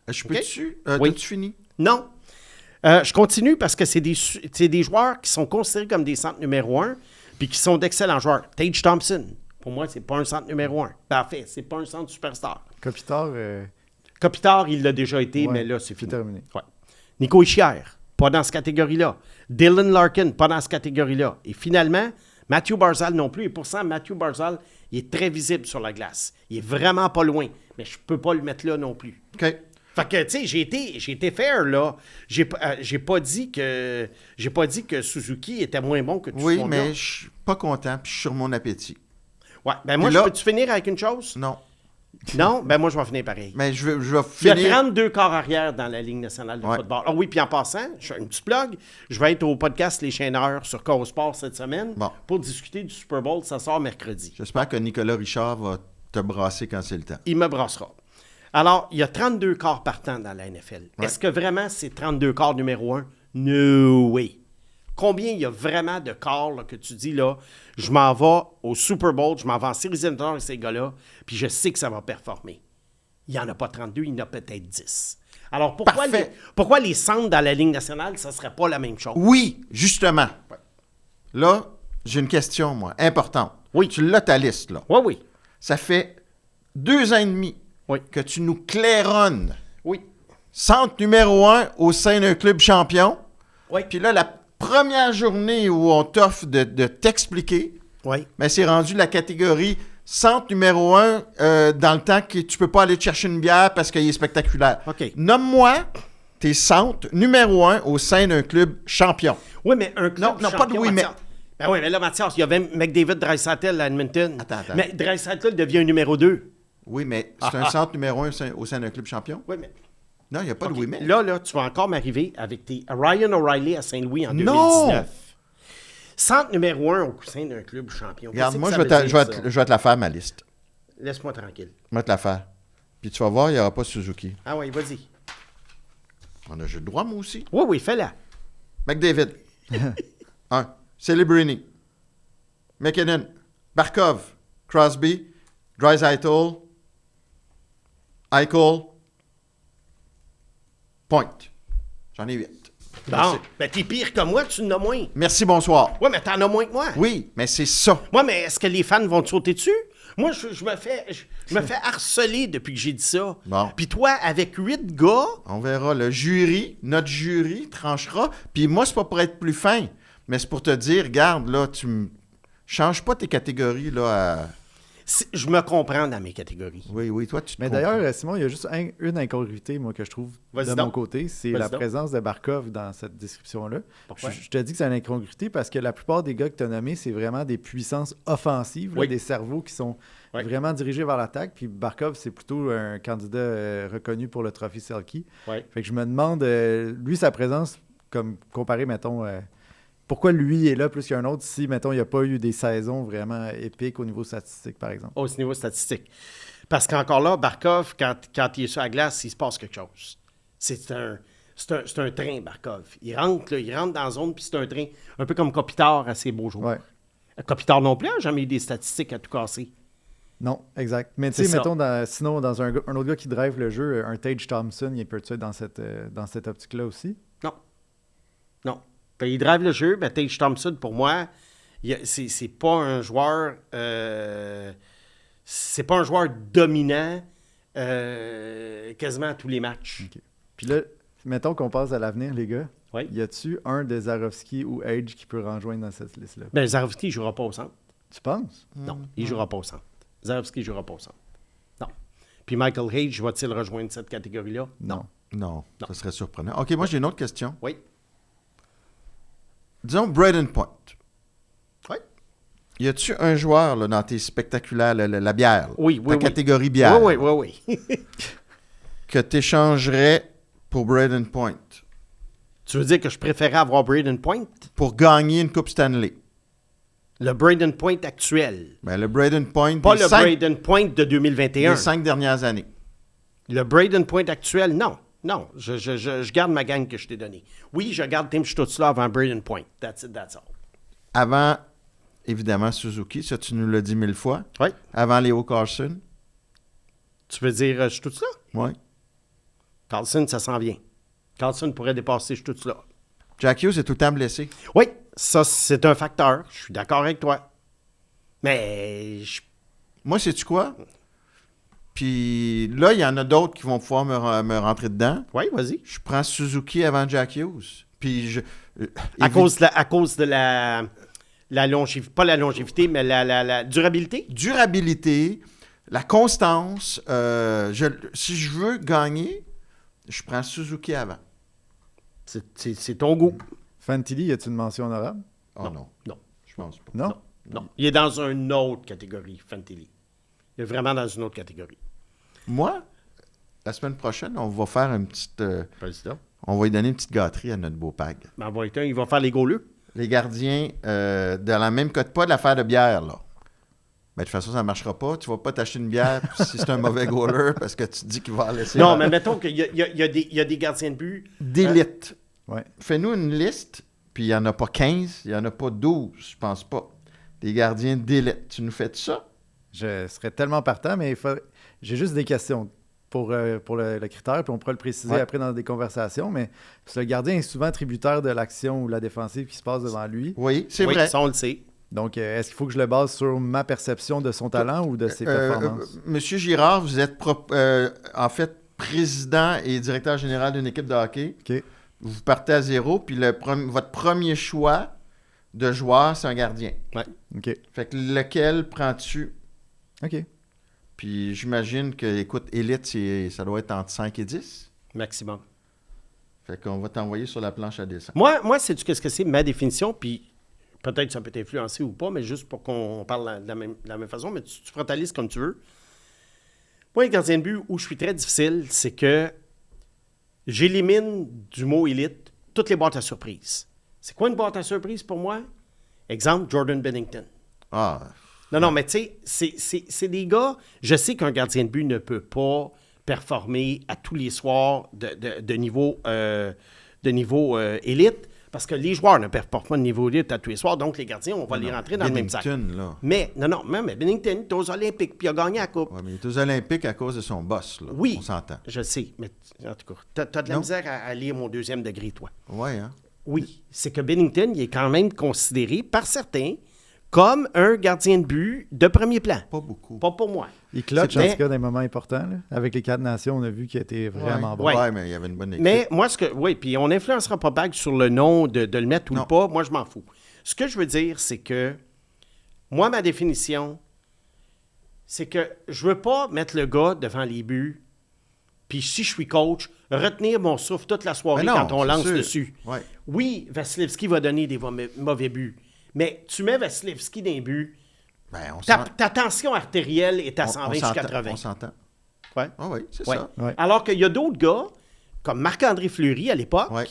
Je peux-tu? Oui. T'as-tu fini? Non. Je continue parce que c'est des joueurs qui sont considérés comme des centres numéro 1 puis qui sont d'excellents joueurs. Tage Thompson, pour moi, c'est pas un centre numéro 1. Parfait, c'est pas un centre superstar. Kopitar, Kopitar, il l'a déjà été, ouais, mais là, c'est fini. terminé. Ouais. Nico Hischier, pas dans cette catégorie-là. Dylan Larkin, pas dans cette catégorie-là. Et finalement, Matthew Barzal non plus. Et pour ça, Matthew Barzal, il est très visible sur la glace. Il est vraiment pas loin, mais je peux pas le mettre là non plus. OK. Fait que, tu sais, j'ai été fair, là. J'ai pas dit que Suzuki était moins bon que tout ce Oui, monde-là. mais je suis pas content, puis je suis sur mon appétit. Ouais, ben moi, Puis là- je peux-tu finir avec une chose? Non. Non? Ben moi, je vais finir pareil. Mais je vais Il y a finir. 32 corps arrière dans la Ligue nationale de Ouais. football. Ah oui, puis en passant, je fais une petite plug. Je vais être au podcast Les Chaîneurs sur Cause Sport cette semaine Bon. pour discuter du Super Bowl. Ça sort mercredi. J'espère que Nicolas Richard va te brasser quand c'est le temps. Il me brassera. Alors, il y a 32 corps partants dans la NFL. Ouais. Est-ce que vraiment c'est 32 corps numéro 1? No way. Combien il y a vraiment de corps là, que tu dis, là, je m'en vais au Super Bowl, je m'en vais en séries éliminatoires avec ces gars-là, puis je sais que ça va performer. Il n'y en a pas 32, il y en a peut-être 10. Alors, Parfait. pourquoi les centres dans la Ligue nationale, ça ne serait pas la même chose? Oui, justement. Là, j'ai une question, moi, importante. Oui. Tu l'as ta liste, là. Oui, oui. Ça fait 2 ans et demi Oui. que tu nous claironnes Oui. centre numéro 1 au sein d'un club champion. Oui. Puis là, la première journée où on t'offre de t'expliquer, Oui. mais c'est rendu la catégorie centre numéro 1 dans le temps que tu peux pas aller te chercher une bière parce qu'il est spectaculaire. OK. Nomme-moi tes centres numéro 1 au sein d'un club champion. Oui, mais un club Non, pas de champion, oui, mais- Mathias. Ben oui, mais là, Mathias, il y avait McDavid Draisaitl à Edmonton. Attends. Mais Draisaitl devient un numéro 2. Oui, mais c'est un centre numéro 1 au sein d'un club champion? Oui, mais... Non, il n'y a pas OK. de oui, mais. Là, tu vas encore m'arriver avec tes Ryan O'Reilly à Saint-Louis en Non! 2019. Centre numéro 1 au sein d'un club champion. Regarde, Qu'est-ce moi, que je ça vais, te, veut je, vais dire, te, je vais te la faire, ma liste. ça? Laisse-moi tranquille. Je vais te la faire. Puis tu vas voir, il n'y aura pas Suzuki. Ah oui, vas-y. On a jeu de droit, moi aussi. Oui, oui, fais-la. McDavid. 1. Celebrini. McKinnon. Barkov. Crosby. Draisaitl. Eichel. Point. J'en ai 8. Bon, ben t'es pire que moi, tu en as moins. Merci, bonsoir. Oui, mais t'en as moins que moi. Oui, mais c'est ça. Moi, mais est-ce que les fans vont te sauter dessus? Moi, je me fais harceler depuis que j'ai dit ça. Bon. Puis toi, avec 8 gars, On verra. Le jury, notre jury tranchera. Puis moi, c'est pas pour être plus fin, mais c'est pour te dire, regarde, là, tu me changes pas tes catégories, là, à... je me comprends dans mes catégories. Oui, toi, tu te Mais comprends. d'ailleurs, Simon, il y a juste une incongruité, moi, que je trouve Vas-y de donc. mon côté, c'est Vas-y la donc. présence de Barkov dans cette description-là. Pourquoi? Je te dis que c'est une incongruité parce que la plupart des gars que tu as nommés, c'est vraiment des puissances offensives, là, Oui. des cerveaux qui sont Oui. vraiment dirigés vers l'attaque. Puis Barkov, c'est plutôt un candidat reconnu pour le trophée Selkie. Oui. Fait que je me demande, lui, sa présence, comme comparé, mettons, pourquoi lui est là plus qu'un autre si, mettons, il n'y a pas eu des saisons vraiment épiques au niveau statistique, par exemple. Au niveau statistique. Parce qu'encore là, Barkov, quand il est sur la glace, il se passe quelque chose. C'est un train, Barkov. Il rentre dans la zone, puis c'est un train. Un peu comme Kopitar à ses beaux jours. Ouais. Kopitar non plus n'a jamais eu des statistiques à tout casser. Non, exact. Mais tu C'est sais, ça. mettons, sinon, dans un autre gars qui drive le jeu, un Tage Thompson, il peut être dans cette optique-là aussi. Non. Non. Puis il drive le jeu, mais Tage Thompson, pour moi, c'est pas un joueur... c'est pas un joueur dominant quasiment à tous les matchs. OK. Puis là, mettons qu'on passe à l'avenir, les gars. Oui. Y a-tu un de Zarovski ou Age qui peut rejoindre dans cette liste-là? Ben, Zarovski ne jouera pas au centre. Tu penses? Non, il ne jouera pas au centre. Zarovski ne jouera pas au centre. Non. Puis Michael Hage, va-t-il rejoindre cette catégorie-là? Non. Non, Non. ça serait surprenant. OK, moi, j'ai une autre question. Oui. Disons Braden Point. Oui. Y a-tu un joueur là, dans tes spectaculaires, la bière, là, Oui, ta catégorie bière, Oui, oui, oui. que tu échangerais pour Braden Point Tu veux dire que je préférais avoir Braden Point? pour gagner une Coupe Stanley? Le Braden Point actuel. Ben, le Braden Point Pas des le 5 Braden Point de 2021. dernières années. Le Braden Point actuel, non. Non, je garde ma gang que je t'ai donnée. Oui, je garde Tim Stützle avant Braden Point. That's it, that's all. Avant, évidemment, Suzuki, ça tu nous l'as dit 1000 fois. Oui. Avant Leo Carlson. Tu veux dire Stützle? Oui. Carlson, ça s'en vient. Carlson pourrait dépasser Stützle. Jack Hughes est tout le temps blessé. Oui, ça, c'est un facteur. Je suis d'accord avec toi. Mais Moi, sais-tu quoi? Puis là, il y en a d'autres qui vont pouvoir me rentrer dedans. oui, vas-y. Je prends Suzuki avant Jack Hughes. Puis À cause de la longévité, pas la longévité, mais la durabilité. durabilité, la constance. Si je veux gagner, je prends Suzuki avant. C'est ton goût. Fantilli, y a-tu une mention honorable? Oh non, Non, je pense pas. Non? non. Il est dans une autre catégorie, Fantilli. Il est vraiment dans une autre catégorie. Moi, la semaine prochaine, on va faire une petite... Président. on va lui donner une petite gâterie à notre beau pag. Mais il va faire les gauleux. Les gardiens, dans la même cote, pas de l'affaire de bière, là. Ben, de toute façon, ça ne marchera pas. Tu ne vas pas t'acheter une bière si c'est un mauvais goaler parce que tu te dis qu'il va en laisser. Non, mais mettons qu'il y a des gardiens de but. D'élite. Ouais. Fais-nous une liste, puis il n'y en a pas 15, il n'y en a pas 12, je pense pas. Des gardiens d'élite. Tu nous fais ça? Je serais tellement partant, mais j'ai juste des questions pour le critère, puis on pourra le préciser Ouais. après dans des conversations, mais parce que le gardien est souvent tributaire de l'action ou la défensive qui se passe devant lui. Oui, c'est Oui, vrai. ça, on le sait. Donc, est-ce qu'il faut que je le base sur ma perception de son talent ou de ses performances? Monsieur Girard, vous êtes en fait président et directeur général d'une équipe de hockey. OK. Vous partez à zéro, puis votre premier choix de joueur, c'est un gardien. OK. Fait que lequel prends-tu? OK. Puis j'imagine que, écoute, élite, ça doit être entre 5 et 10. Maximum. Fait qu'on va t'envoyer sur la planche à dessin. Moi sais-tu qu'est-ce que c'est ma définition? Puis peut-être que ça peut t'influencer ou pas, mais juste pour qu'on parle de la même façon, mais tu feras ta liste comme tu veux. Moi, les gardiens de but, où je suis très difficile, c'est que j'élimine du mot élite toutes les boîtes à surprise. C'est quoi une boîte à surprise pour moi? Exemple, Jordan Bennington. Ah, Non, mais tu sais, c'est des gars... Je sais qu'un gardien de but ne peut pas performer à tous les soirs de niveau élite, parce que les joueurs ne performent pas de niveau élite à tous les soirs, donc les gardiens, on va les rentrer dans le même sac. Bennington, là. Mais, mais Bennington est aux Olympiques, puis il a gagné la Coupe. Ouais, mais il est aux Olympiques à cause de son boss, là. Oui. On s'entend. Je sais, mais en tout cas, t'as de la Non. misère à lire mon deuxième degré, toi. Ouais, hein? Oui, c'est que Bennington, il est quand même considéré par certains comme un gardien de but de premier plan. Pas beaucoup. Pas pour moi. Il clutch, en Mais- tout cas, dans des moments importants. Là. Avec les 4 nations, on a vu qu'il était vraiment bon. Ouais. Ouais, mais il y avait une bonne équipe. Mais moi, oui, puis on n'influencera pas Bag sur le nom de le mettre ou Non. pas. Moi, je m'en fous. Ce que je veux dire, c'est que moi, ma définition, c'est que je veux pas mettre le gars devant les buts, puis si je suis coach, retenir mon souffle toute la soirée Mais non, quand on c'est lance sûr. dessus. Ouais. Oui, Vasilevski va donner des mauvais buts, mais tu mets Vasilevski dans les buts, Ben, on ta tension artérielle est à on 120 sur s'entend, 80. On s'entend. Ouais. Ah oui, c'est Ouais. ça. Ouais. Alors qu'il y a d'autres gars, comme Marc-André Fleury à l'époque, Ouais.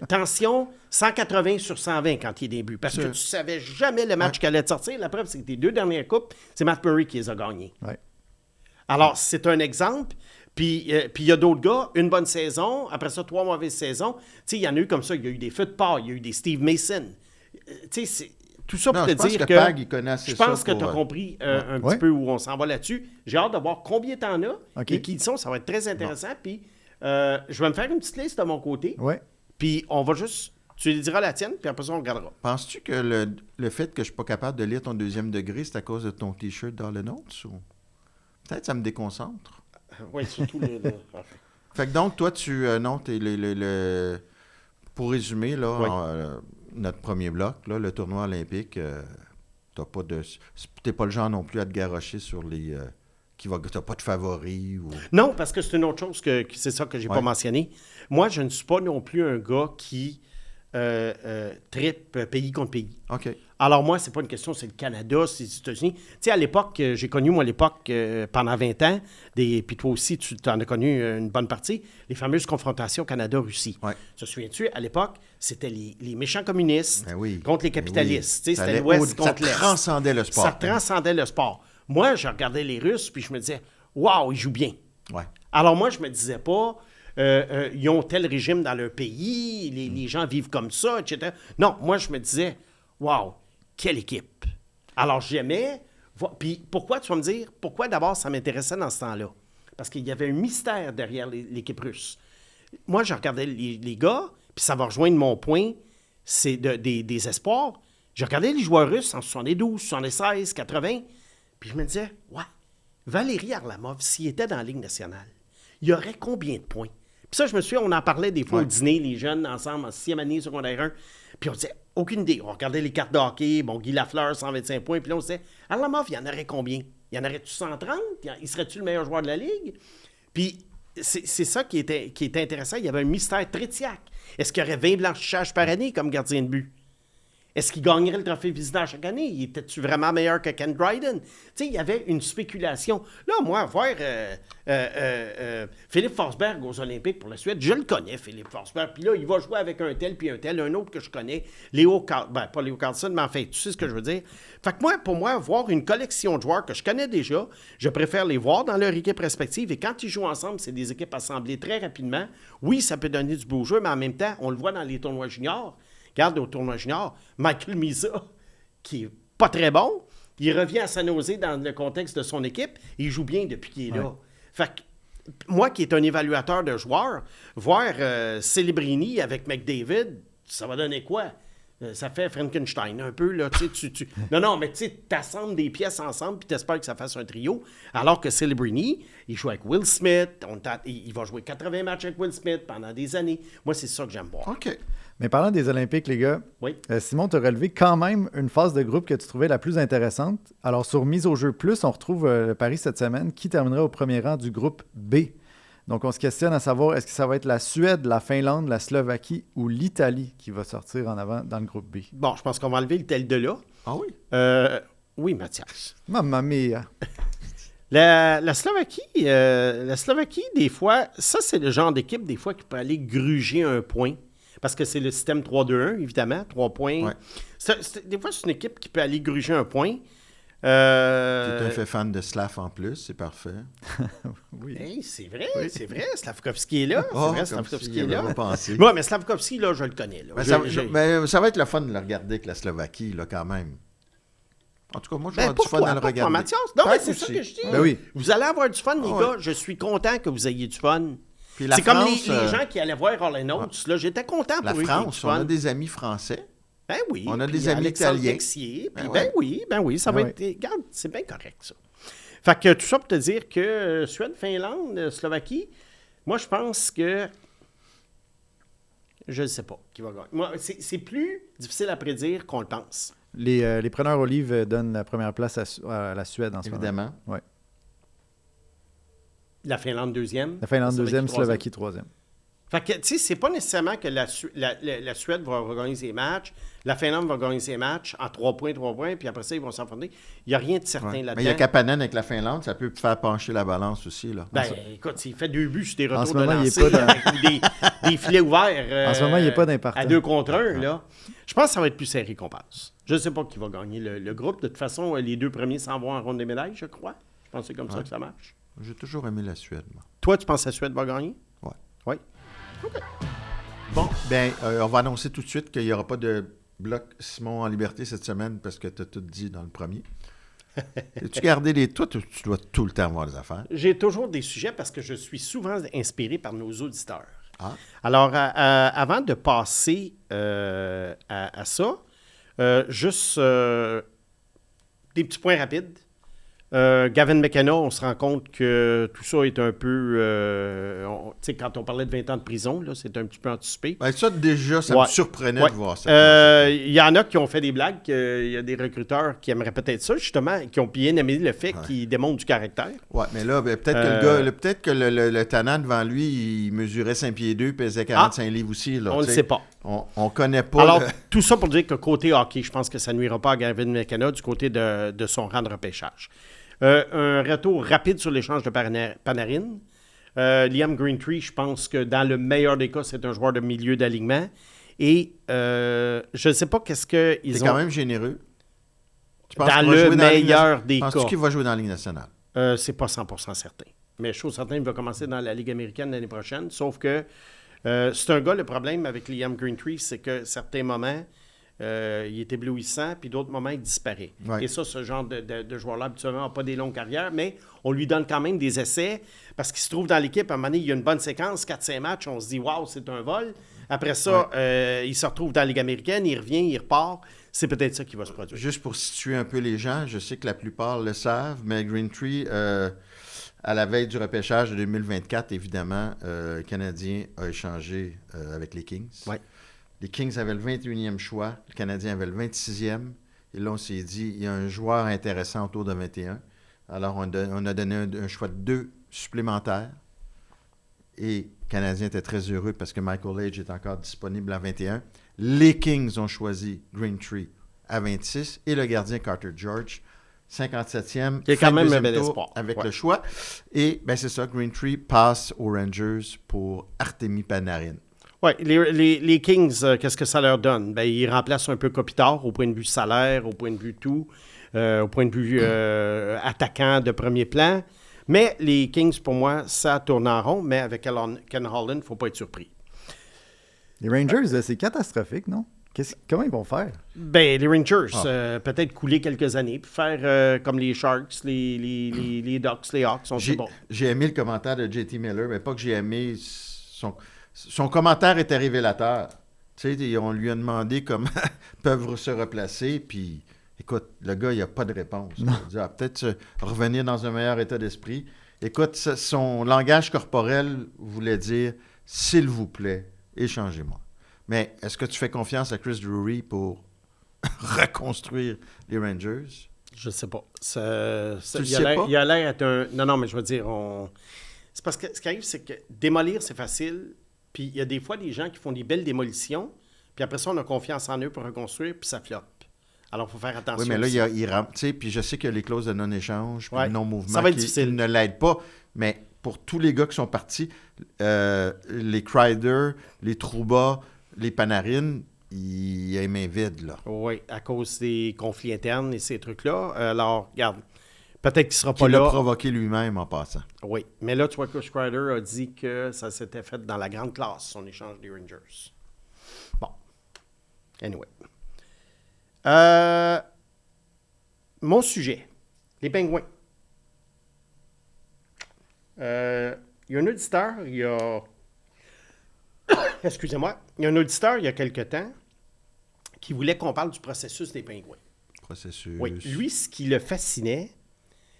tension 180 sur 120 quand il est des buts. Parce que Sûr. tu savais jamais le match qui allait te sortir. La preuve, c'est que tes deux dernières coupes, c'est Matt Murray qui les a gagnés. Ouais. Alors, c'est un exemple. Puis il y a d'autres gars, une bonne saison, après ça, 3 mauvaises saisons. Tu sais, il y en a eu comme ça. Il y a eu des feux de part, il y a eu des Steve Mason. Tu sais, tout ça pour Non, te je pense dire que que... Pag, il connaît assez je pense ça que pour, tu as compris un Ouais. petit peu où on s'en va là-dessus. J'ai hâte de voir combien tu en as OK. et qui ils sont. Ça va être très intéressant. Puis je vais me faire une petite liste de mon côté. Ouais. Puis on va juste tout de Tu lui diras la tienne, puis après ça, on regardera. Penses-tu que le fait que je ne suis pas capable de lire ton deuxième degré, c'est à cause de ton T-shirt dans le Notes? Ou... Peut-être ça me déconcentre. Oui, surtout Fait que donc, toi, tu... non, t'es pour résumer, là, Oui. notre premier bloc, là, le tournoi olympique, t'es pas le genre non plus à te garrocher sur les... T'as pas de favoris ou... Non, parce que c'est une autre chose que c'est ça que j'ai pas mentionné. Moi, je ne suis pas non plus un gars qui trippe pays contre pays. OK. Alors moi, c'est pas une question, c'est le Canada, c'est les États-Unis. Tu sais, à l'époque, j'ai connu, moi, à l'époque, pendant 20 ans, puis toi aussi, tu en as connu une bonne partie, les fameuses confrontations Canada-Russie. Ouais. Te souviens-tu, à l'époque, c'était les méchants communistes Ben oui. contre les Ben capitalistes. oui. Tu sais, c'était l'Ouest contre l'Est. Ça transcendait le sport. Ça transcendait le sport. Moi, je regardais les Russes, puis je me disais, waouh, ils jouent bien. Ouais. Alors moi, je me disais pas, ils ont tel régime dans leur pays, les gens vivent comme ça, etc. Non, moi, je me disais, waouh, quelle équipe. Alors j'aimais. Puis pourquoi, tu vas me dire, pourquoi d'abord ça m'intéressait dans ce temps-là? Parce qu'il y avait un mystère derrière l'équipe russe. Moi, je regardais les gars, puis ça va rejoindre mon point, c'est des espoirs. Je regardais les joueurs russes en 72, 76, 80, puis je me disais, ouais, Valérie Harlamov, s'il était dans la Ligue nationale, il y aurait combien de points? Puis ça, je me souviens, on en parlait des fois au dîner, les jeunes, ensemble, en 6e année, secondaire 1, puis on disait, aucune idée. On regardait les cartes de hockey, bon, Guy Lafleur, 125 points, puis là, on se disait, Harlamov, il y en aurait combien? Il y en aurait-tu 130? Il serait-tu le meilleur joueur de la Ligue? Puis c'est ça qui était intéressant. Il y avait un mystère Tretiak. Est-ce qu'il y aurait 20 blanchissages par année comme gardien de but? Est-ce qu'il gagnerait le trophée visiteur chaque année? Il était-tu vraiment meilleur que Ken Dryden? Tu sais, il y avait une spéculation. Là, moi, voir Philippe Forsberg aux Olympiques pour la Suède, je le connais, Philippe Forsberg. Puis là, il va jouer avec un tel, puis un autre que je connais, pas Léo Carlson, mais enfin, tu sais ce que je veux dire. Fait que moi, pour moi, voir une collection de joueurs que je connais déjà, je préfère les voir dans leur équipe respective. Et quand ils jouent ensemble, c'est des équipes assemblées très rapidement. Oui, ça peut donner du beau jeu, mais en même temps, on le voit dans les tournois juniors. Regarde au tournoi junior, Michael Misa, qui est pas très bon, il revient à San Jose dans le contexte de son équipe, et il joue bien depuis qu'il est là. Fait que, moi qui est un évaluateur de joueurs, voir Celebrini avec McDavid, ça va donner quoi? Ça fait Frankenstein un peu, là. Non, mais tu sais, t'assembles des pièces ensemble puis t'espères que ça fasse un trio. Alors que Celebrini, il joue avec Will Smith. Il va jouer 80 matchs avec Will Smith pendant des années. Moi, c'est ça que j'aime voir. OK. Mais parlant des Olympiques, les gars, Oui. Simon t'a relevé quand même une phase de groupe que tu trouvais la plus intéressante. Alors, sur Mise au jeu plus, on retrouve le Paris cette semaine qui terminera au premier rang du groupe B. Donc, on se questionne à savoir, est-ce que ça va être la Suède, la Finlande, la Slovaquie ou l'Italie qui va sortir en avant dans le groupe B? Bon, je pense qu'on va enlever le tel de là. Ah oui? Oui, Mathias. Mamma mia! La Slovaquie, des fois, ça, c'est le genre d'équipe, des fois, qui peut aller gruger un point. Parce que c'est le système 3-2-1, évidemment, 3 points. Ouais. Des fois, c'est une équipe qui peut aller gruger un point. Tu es un fait fan de Slav en plus, c'est parfait. Oui. Hey, c'est vrai, Slavkovski est là. C'est vrai, Slavkovski est là. Pensé. Oui, mais Slavkovski, là, je le connais. Là. Mais ça va être le fun de le regarder avec la Slovaquie, là, quand même. En tout cas, moi, je vais avoir du fun à le Pourquoi, regarder. Mathias? Non, mais Peut-être c'est ça aussi. que je dis. Ben oui. Vous allez avoir du fun, les Ah gars. Je suis content que vous ayez du fun. Puis la C'est comme France, les gens qui allaient voir All Notes. Là, j'étais content pour La eux. qu'ils aient France, du on fun. a des amis français. Ben oui. On a puis des amis Alexandre italiens. Texier, puis Ben ben oui, ça va Ben être... Regarde, c'est bien correct, ça. Fait que tout ça pour te dire que Suède, Finlande, Slovaquie, moi, je pense que... Je ne sais pas qui va gagner. Moi, c'est plus difficile à prédire qu'on le pense. Les preneurs olives donnent la première place à la Suède en ce moment. Évidemment. Ouais. La Finlande, deuxième. La Finlande, deuxième, troisième. Slovaquie, troisième. Fait que, tu sais, c'est pas nécessairement que la Suède va regagner ses matchs, la Finlande va gagner ses matchs en 3 points, puis après ça, ils vont s'enfronter. Il n'y a rien de certain Ouais. là-dedans. Mais il y a Kapanen avec la Finlande, ça peut faire pencher la balance aussi, là. Ben, écoute, s'il fait 2 buts sur des En ce retours de moment, il est lancer pas dans- ou des filets ouverts En ce moment, il n'est pas d'important. à 2 contre 1, là. Je pense que ça va être plus serré qu'on pense. Je ne sais pas qui va gagner le groupe. De toute façon, les 2 premiers s'en vont en ronde des médailles, je crois. Je pense que c'est comme ça que ça marche. J'ai toujours aimé la Suède, moi. Toi, tu penses que la Suède va gagner? Ouais. Oui. Bon, bien, on va annoncer tout de suite qu'il n'y aura pas de bloc Simon en liberté cette semaine parce que tu as tout dit dans le premier. As-tu gardé les... Toi, tu dois tout le temps voir les affaires. J'ai toujours des sujets parce que je suis souvent inspiré par nos auditeurs. Ah. Alors, avant de passer à ça, juste des petits points rapides. Gavin McKenna, on se rend compte que tout ça est un peu... tu sais, quand on parlait de 20 ans de prison, là, c'est un petit peu anticipé. Ben, ça, déjà, ça Ouais. me surprenait Ouais. de voir ça. Il y en a qui ont fait des blagues. Il y a des recruteurs qui aimeraient peut-être ça, justement, qui ont bien aimé le fait qu'il démontre du caractère. Ouais, mais là, ben, peut-être que le gars, peut-être que le tannant devant lui, il mesurait 5 pieds 2, pesait 45 livres aussi. Là, On ne tu sais. sait pas. On connaît pas. Alors, tout ça pour dire que côté hockey, je pense que ça ne nuira pas à Gavin McKenna du côté de son rang de repêchage. Un retour rapide sur l'échange de Panarin. Liam Greentree, je pense que dans le meilleur des cas, c'est un joueur de milieu d'alignement. Et je ne sais pas qu'est-ce qu'ils C'est ont... quand même généreux. Tu penses Dans qu'il va le jouer dans la Ligue meilleur nationale? des Penses-tu cas. qu'il va jouer dans la Ligue nationale? C'est pas 100% certain. Mais je suis certain qu'il va commencer dans la Ligue américaine l'année prochaine. Sauf que c'est un gars, le problème avec Liam Greentree, c'est que certains moments, il est éblouissant, puis d'autres moments, il disparaît. Ouais. Et ça, ce genre de joueur-là, habituellement, n'a pas des longues carrières, mais on lui donne quand même des essais parce qu'il se trouve dans l'équipe. À un moment donné, il y a une bonne séquence, 4-5 matchs, on se dit « Wow, c'est un vol ». Après ça, il se retrouve dans la Ligue américaine, il revient, il repart. C'est peut-être ça qui va se produire. Juste pour situer un peu les gens, je sais que la plupart le savent, mais Greentree, à la veille du repêchage de 2024, évidemment, le Canadien a échangé avec les Kings. Ouais. Les Kings avaient le 21e choix, le Canadien avait le 26e. Et là, on s'est dit, il y a un joueur intéressant autour de 21. Alors, on a donné un choix de 2 supplémentaires. Et le Canadien était très heureux parce que Michael Age est encore disponible à 21. Les Kings ont choisi Greentree à 26 et le gardien Carter George, 57e. Il y a quand même un 22e bel tour espoir. avec Ouais. le choix. Et ben c'est ça, Greentree passe aux Rangers pour Artemi Panarin. Oui, les Kings, qu'est-ce que ça leur donne? Ben, ils remplacent un peu Kopitar au point de vue salaire, au point de vue tout, au point de vue attaquant de premier plan. Mais les Kings, pour moi, ça tourne en rond, mais avec Ken Holland, il ne faut pas être surpris. Les Rangers, c'est catastrophique, non? Comment ils vont faire? Ben, les Rangers, peut-être couler quelques années, puis faire comme les Sharks, les Ducks, les Hawks, J'ai aimé le commentaire de JT Miller, mais pas que j'ai aimé son commentaire était révélateur. Tu sais, on lui a demandé comment peuvent se replacer, puis écoute, le gars, il n'a pas de réponse. Il a dit, peut-être revenir dans un meilleur état d'esprit. Écoute, son langage corporel voulait dire, s'il vous plaît, échangez-moi. Mais est-ce que tu fais confiance à Chris Drury pour reconstruire les Rangers? Je sais pas. Il a l'air d'être un... Non, mais je veux dire, c'est parce que ce qui arrive, c'est que démolir, c'est facile. Puis il y a des fois des gens qui font des belles démolitions, puis après ça, on a confiance en eux pour reconstruire, puis ça floppe. Alors, il faut faire attention. Oui, mais là, il rentre. Tu sais, puis je sais qu'il y a les clauses de non-échange, puis le non-mouvement ça va être difficile. Ne l'aident pas. Mais pour tous les gars qui sont partis, les Kreider, les Trouba, les Panarin, il y a les mains vides, là. Oui, à cause des conflits internes et ces trucs-là. Alors, regarde, peut-être qu'il ne sera pas Qu'il là. l'a provoqué lui-même en passant. Oui, mais là, tu vois que Kreider a dit que ça s'était fait dans la grande classe, son échange des Rangers. Bon. Anyway. Mon sujet, les Pingouins. Il y a un auditeur, excusez-moi, il y a un auditeur, il y a quelque temps, qui voulait qu'on parle du processus des Pingouins. Processus. Oui, lui, ce qui le fascinait,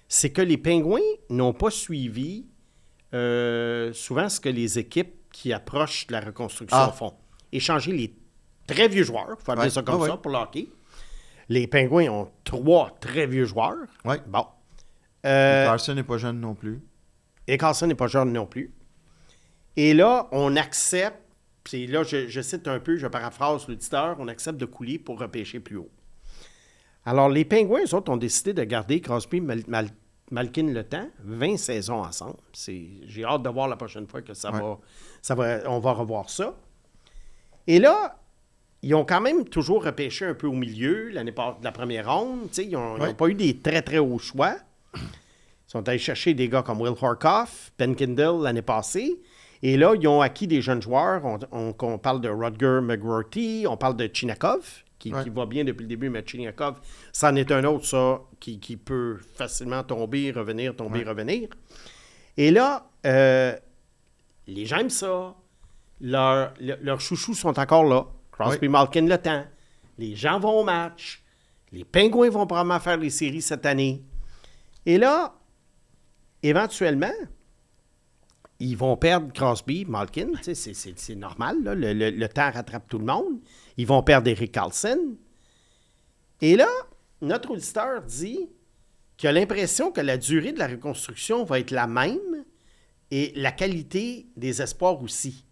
c'est que les Pingouins n'ont pas suivi souvent ce que les équipes qui approchent de la reconstruction font. Échanger les très vieux joueurs, il faut appeler ça comme ça pour le hockey. Les Pingouins ont 3 très vieux joueurs. Oui. Bon. Carson n'est pas jeune non plus. Et Carson n'est pas jeune non plus. Et là, on accepte, puis là, je cite un peu, je paraphrase l'auditeur, on accepte de couler pour repêcher plus haut. Alors, les Pingouins, eux autres, ont décidé de garder Crosby, Malkin le temps, 20 saisons ensemble. J'ai hâte de voir la prochaine fois que on va revoir ça. Et là, ils ont quand même toujours repêché un peu au milieu de la première ronde. Ils n'ont pas eu des très, très hauts choix. Ils sont allés chercher des gars comme Will Horkoff, Ben Kindle l'année passée. Et là, ils ont acquis des jeunes joueurs. On parle de Rutger McGroarty, on parle de Chinakov, qui va bien depuis le début, mais Chinakov, c'en est un autre, ça, qui peut facilement tomber, revenir. Et là, les gens aiment ça. Leurs chouchous sont encore là. Crosby, Malkin, le temps. Les gens vont au match. Les Pingouins vont probablement faire les séries cette année. Et là, éventuellement, ils vont perdre Crosby, Malkin. C'est normal. Là. Le temps rattrape tout le monde. Ils vont perdre Erik Karlsson. Et là, notre auditeur dit qu'il a l'impression que la durée de la reconstruction va être la même et la qualité des espoirs aussi.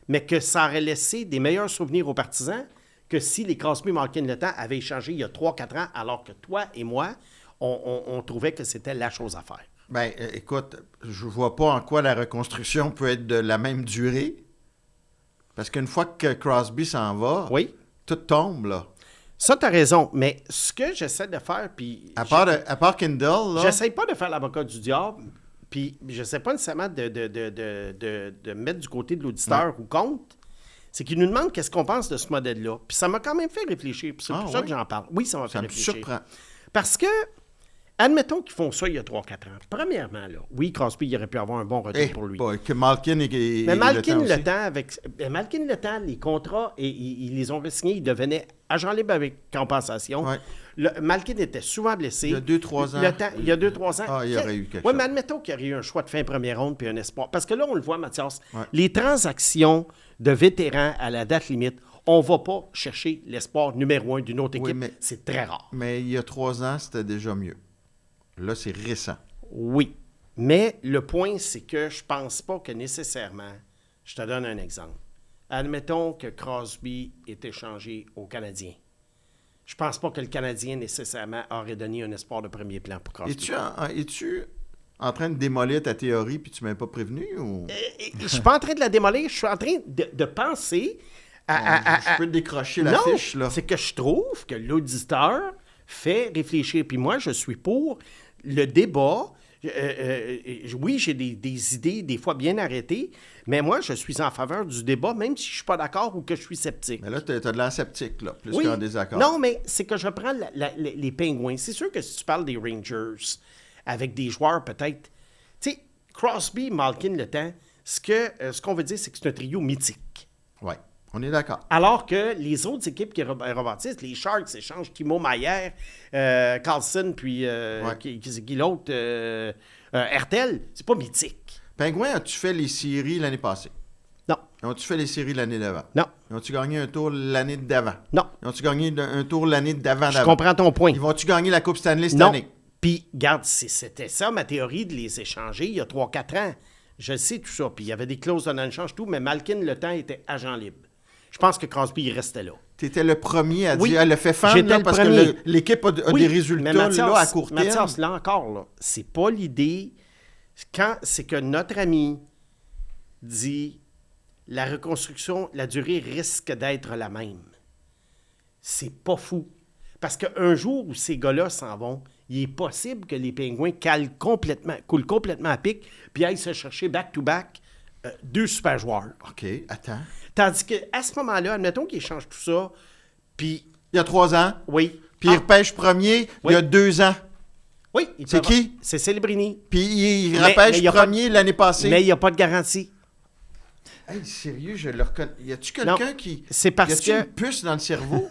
Mais que ça aurait laissé des meilleurs souvenirs aux partisans que si les Crosby, Malkin, le temps avaient échangé il y a 3-4 ans, alors que toi et moi, on trouvait que c'était la chose à faire. Ben, écoute, je vois pas en quoi la reconstruction peut être de la même durée. Parce qu'une fois que Crosby s'en va, tout tombe, là. Ça, tu as raison. Mais ce que j'essaie de faire, puis... À part Kindle, là... J'essaie pas de faire l'avocat du diable, puis je sais pas nécessairement de mettre du côté de l'auditeur ou contre. C'est qu'il nous demande qu'est-ce qu'on pense de ce modèle-là. Puis ça m'a quand même fait réfléchir. Puis c'est pour ça que j'en parle. Oui, ça m'a fait réfléchir. Ça me surprend. Parce que, admettons qu'ils font ça il y a 3-4 ans. Premièrement, là, oui, Crosby, il aurait pu avoir un bon retour pour lui. Que Malkin et mais Malkin, le temps Malkin, le temps, les contrats, et ils les ont re-signés, ils devenaient agents libres avec compensation. Ouais. Malkin était souvent blessé. Il y a 2-3 ans. Il y a 2-3 ans. Il y aurait eu quelque chose. Oui, mais admettons qu'il y aurait eu un choix de fin première ronde puis un espoir. Parce que là, on le voit, Mathias, les transactions de vétérans à la date limite, on ne va pas chercher l'espoir numéro 1 d'une autre équipe. Mais, c'est très rare. Mais il y a 3 ans, c'était déjà mieux. Là, c'est récent. Oui. Mais le point, c'est que je pense pas que nécessairement... Je te donne un exemple. Admettons que Crosby est échangé au Canadien. Je pense pas que le Canadien, nécessairement, aurait donné un espoir de premier plan pour Crosby. Es-tu en train de démolir ta théorie puis tu m'avais pas prévenu? Ou... Je suis pas en train de la démolir. Je suis en train de penser je peux décrocher la fiche, là. C'est que je trouve que l'auditeur fait réfléchir. Puis moi, je suis pour le débat. Oui, j'ai des idées, des fois bien arrêtées, mais moi, je suis en faveur du débat, même si je ne suis pas d'accord ou que je suis sceptique. Mais là, tu as de l'air sceptique, là, plus qu'en désaccord. Non, mais c'est que je prends les Pingouins. C'est sûr que si tu parles des Rangers, avec des joueurs peut-être... Tu sais, Crosby, Malkin, le temps, ce qu'on veut dire, c'est que c'est un trio mythique. Oui, on est d'accord. Alors que les autres équipes qui rebâtissent, les Sharks échangent Timo Meier, Carlson, puis qui l'autre, Hertel, c'est pas mythique. Pingouin, as-tu fait les séries l'année passée? Non. Ont-tu fait les séries l'année d'avant? Non. Ont-tu gagné un tour l'année d'avant? Non. Ont-tu gagné un tour l'année d'avant? Je comprends ton point. Ils vont-tu gagner la Coupe Stanley cette année? Puis, regarde, c'était ça ma théorie de les échanger il y a 3-4 ans. Je sais tout ça. Puis, il y avait des clauses de non-échange, tout, mais Malkin, le temps, était agent libre. Je pense que Crosby, il restait là. Tu étais le premier à dire, elle le fait fan, là, parce premier. que l'équipe a des résultats là, à court terme. Mathias, là encore, là, c'est pas l'idée. C'est que notre ami dit la reconstruction, la durée risque d'être la même. C'est pas fou. Parce qu'un jour où ces gars-là s'en vont, il est possible que les Pingouins coulent complètement à pic puis aillent se chercher back-to-back 2 super joueurs. OK, attends. Tandis qu'à ce moment-là, admettons qu'ils échangent tout ça, puis... Il y a 3 ans? Oui. Puis ils repêchent premier il y a 2 ans? Oui. C'est qui? C'est Celebrini. Puis ils repêchent premier l'année passée? Mais il n'y a pas de garantie. Hey, sérieux, je le reconnais. Y a-tu quelqu'un qui... C'est parce que... Y a-tu une puce dans le cerveau?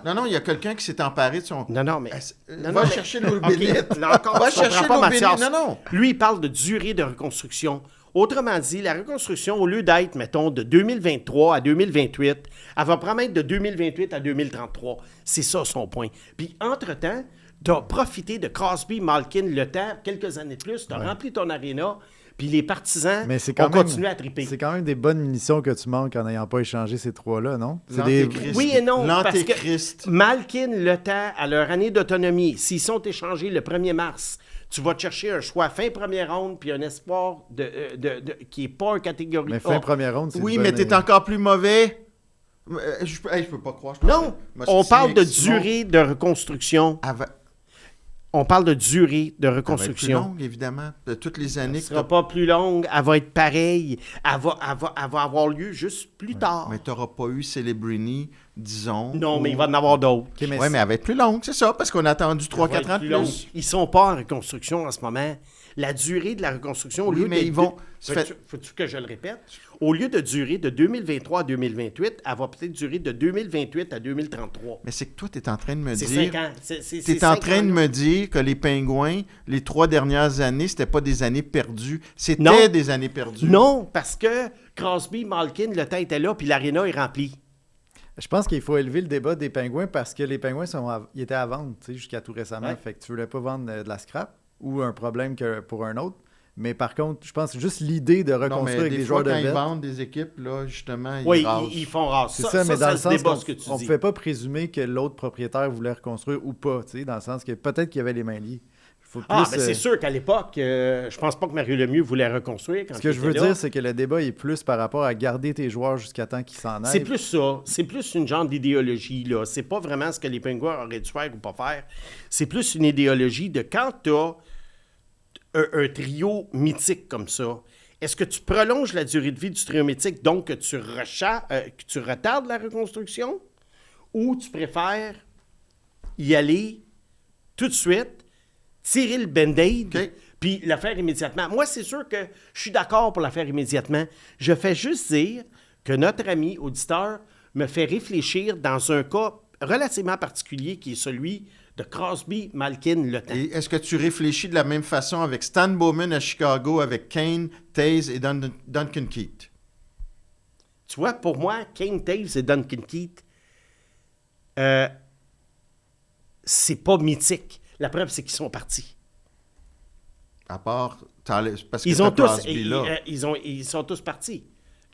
Non, il y a quelqu'un qui s'est emparé de son... Non, mais... Va chercher l'eau bénite. Là encore, va chercher l'eau bénite. Non. Lui, il parle de durée de reconstruction. Autrement dit, la reconstruction, au lieu d'être, mettons, de 2023 à 2028, elle va promettre de 2028 à 2033. C'est ça son point. Puis, entre-temps, tu as profité de Crosby, Malkin, le temps, quelques années de plus, tu as rempli ton aréna, puis les partisans ont continué à triper. C'est quand même des bonnes munitions que tu manques en n'ayant pas échangé ces 3-là, non? Oui et non, parce que L'Antéchrist. Malkin, le temps, à leur année d'autonomie, s'ils sont échangés le 1er mars, tu vas te chercher un choix fin première ronde puis un espoir qui n'est pas un catégorie. Mais fin première ronde, c'est Oui, mais t'es encore plus mauvais. Je peux pas croire. Non, on parle de durée de reconstruction. On parle de durée de reconstruction. Elle va être plus longue, évidemment, de toutes les années. Elle ne sera pas plus longue, elle va être pareille. Elle va avoir lieu juste plus tard. Mais tu n'auras pas eu Celebrini, disons. Non, mais il va en avoir d'autres. Oui, mais elle va être plus longue, c'est ça, parce qu'on a attendu 3-4 ans de plus. Ils ne sont pas en reconstruction en ce moment. La durée de la reconstruction, au Oui, lieu mais de... ils vont... Faut-tu que je le répète? Au lieu de durer de 2023 à 2028, elle va peut-être durer de 2028 à 2033. Mais c'est que toi, tu es en train de me C'est dire... 5 ans. Tu es en train de me dire que les Pingouins, les 3 dernières années, c'était pas des années perdues. C'était Non. des années perdues. Non, parce que Crosby, Malkin, le temps était là, puis l'aréna est remplie. Je pense qu'il faut élever le débat des Pingouins parce que les Pingouins ils étaient à vendre jusqu'à tout récemment. Ouais. Fait que tu voulais pas vendre de la scrap ou un problème que pour un autre. Mais par contre, je pense juste l'idée de Non, reconstruire mais avec des des fois, joueurs de quand ils vet. vendent des équipes, là, justement, ils Oui, rasent. ils font rase. C'est ça, mais dans le se sens débat, qu'on ce que tu ne dis. pouvait pas présumer que l'autre propriétaire voulait reconstruire ou pas, dans le sens que peut-être qu'il y avait les mains liées. Faut plus, Ah, ben c'est sûr qu'à l'époque, je pense pas que Mario Lemieux voulait reconstruire quand Ce que il je veux était là. dire, c'est que le débat est plus par rapport à garder tes joueurs jusqu'à temps qu'ils s'en aillent. C'est plus ça. C'est plus une genre d'idéologie, là. C'est pas vraiment ce que les Pingouins auraient dû faire ou pas faire. C'est plus une idéologie de quand tu as un trio mythique comme ça, est-ce que tu prolonges la durée de vie du trio mythique, donc que tu retardes la reconstruction, ou tu préfères y aller tout de suite, tirer le Band-Aid, OK. puis la faire immédiatement? Moi, c'est sûr que je suis d'accord pour la faire immédiatement. Je fais juste dire que notre ami auditeur me fait réfléchir dans un cas relativement particulier qui est celui de Crosby, Malkin, Le Temps. Et est-ce que tu réfléchis de la même façon avec Stan Bowman à Chicago, avec Kane, Taze et Duncan Keith? Tu vois, pour moi, Kane, Taves et Duncan Keith, c'est pas mythique. La preuve, c'est qu'ils sont partis. À part... Parce que Ils, ont t'as tous, Crosby, là. ils sont tous partis.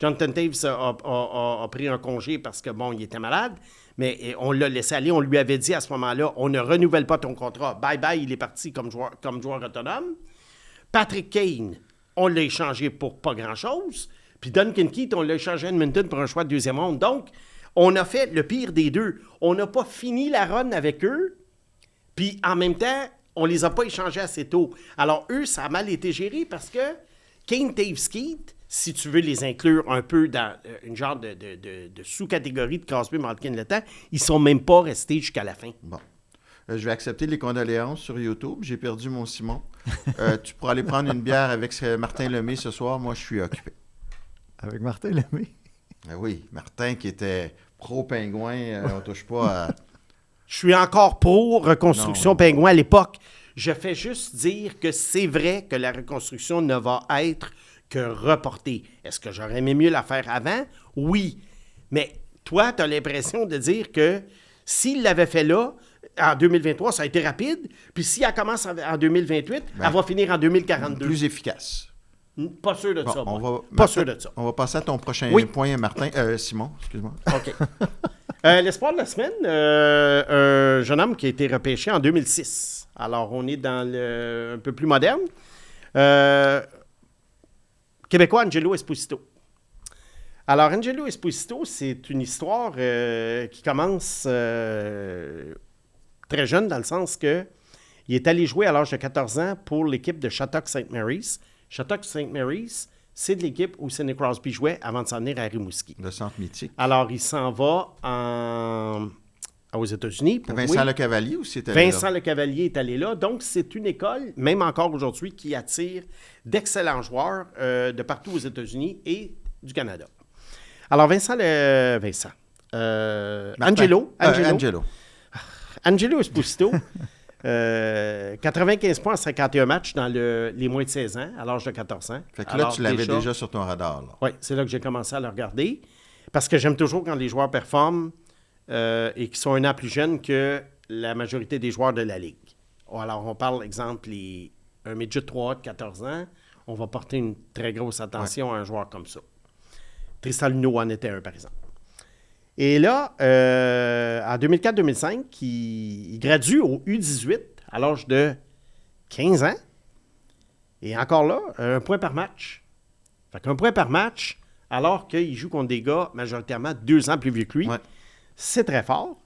Jonathan Taves a pris un congé parce que, bon, il était malade, mais on l'a laissé aller. On lui avait dit à ce moment-là, on ne renouvelle pas ton contrat. Bye-bye, il est parti comme joueur autonome. Patrick Kane, on l'a échangé pour pas grand-chose. Puis Duncan Keith, on l'a échangé à Edmonton pour un choix de deuxième ronde. Donc, on a fait le pire des deux. On n'a pas fini la run avec eux, puis en même temps, on les a pas échangés assez tôt. Alors, eux, ça a mal été géré parce que Kane, Taves, Keith, si tu veux les inclure un peu dans une genre de sous-catégorie de Crosby, Malkin, Le Temps, ils sont même pas restés jusqu'à la fin. Bon. Je vais accepter les condoléances sur YouTube. J'ai perdu mon Simon. Tu pourras aller prendre une bière avec Martin Lemay ce soir. Moi, je suis occupé. Avec Martin Lemay. Oui, Martin qui était pro-pingouin, on touche pas à... Je suis encore pro reconstruction Non. Pingouin à l'époque. Je fais juste dire que c'est vrai que la reconstruction ne va être que reportée. Est-ce que j'aurais aimé mieux la faire avant? Oui. Mais toi, tu as l'impression de dire que s'il l'avait fait là, en 2023, ça a été rapide. Puis si elle commence en 2028, elle va finir en 2042. Plus efficace. Pas sûr de Bon, ça, moi. Pas Pas sûr de ça. On va passer à ton prochain Oui. point, Martin. Simon, excuse-moi. OK. L'espoir de la semaine, un jeune homme qui a été repêché en 2006. Alors, on est dans le un peu plus moderne. Québécois Angelo Esposito. Alors, Angelo Esposito, c'est une histoire qui commence très jeune, dans le sens que il est allé jouer à l'âge de 14 ans pour l'équipe de Shattuck St. Mary's. Shattuck St. Mary's, c'est de l'équipe où Sidney Crosby jouait avant de s'en venir à Rimouski. Le centre mythique. Alors, il s'en va aux États-Unis. Pour Vincent jouer. Lecavalier ou c'était Vincent Lecavalier est allé là. Donc, c'est une école, même encore aujourd'hui, qui attire d'excellents joueurs de partout aux États-Unis et du Canada. Alors, Angelo Esposito, 95 points en 51 matchs dans les moins de 16 ans, à l'âge de 14 ans. Fait que là, Alors, tu l'avais déjà sur ton radar. Là. Oui, c'est là que j'ai commencé à le regarder. Parce que j'aime toujours quand les joueurs performent et qui sont un an plus jeunes que la majorité des joueurs de la Ligue. Alors, on parle, exemple, un midget 3A de 14 ans, on va porter une très grosse attention à un joueur comme ça. Tristan Luneau en était un, par exemple. Et là, en 2004-2005, il gradue au U18 à l'âge de 15 ans. Et encore là, un point par match. Fait qu'un point par match, alors qu'il joue contre des gars majoritairement 2 ans plus vieux que lui, c'est très fort.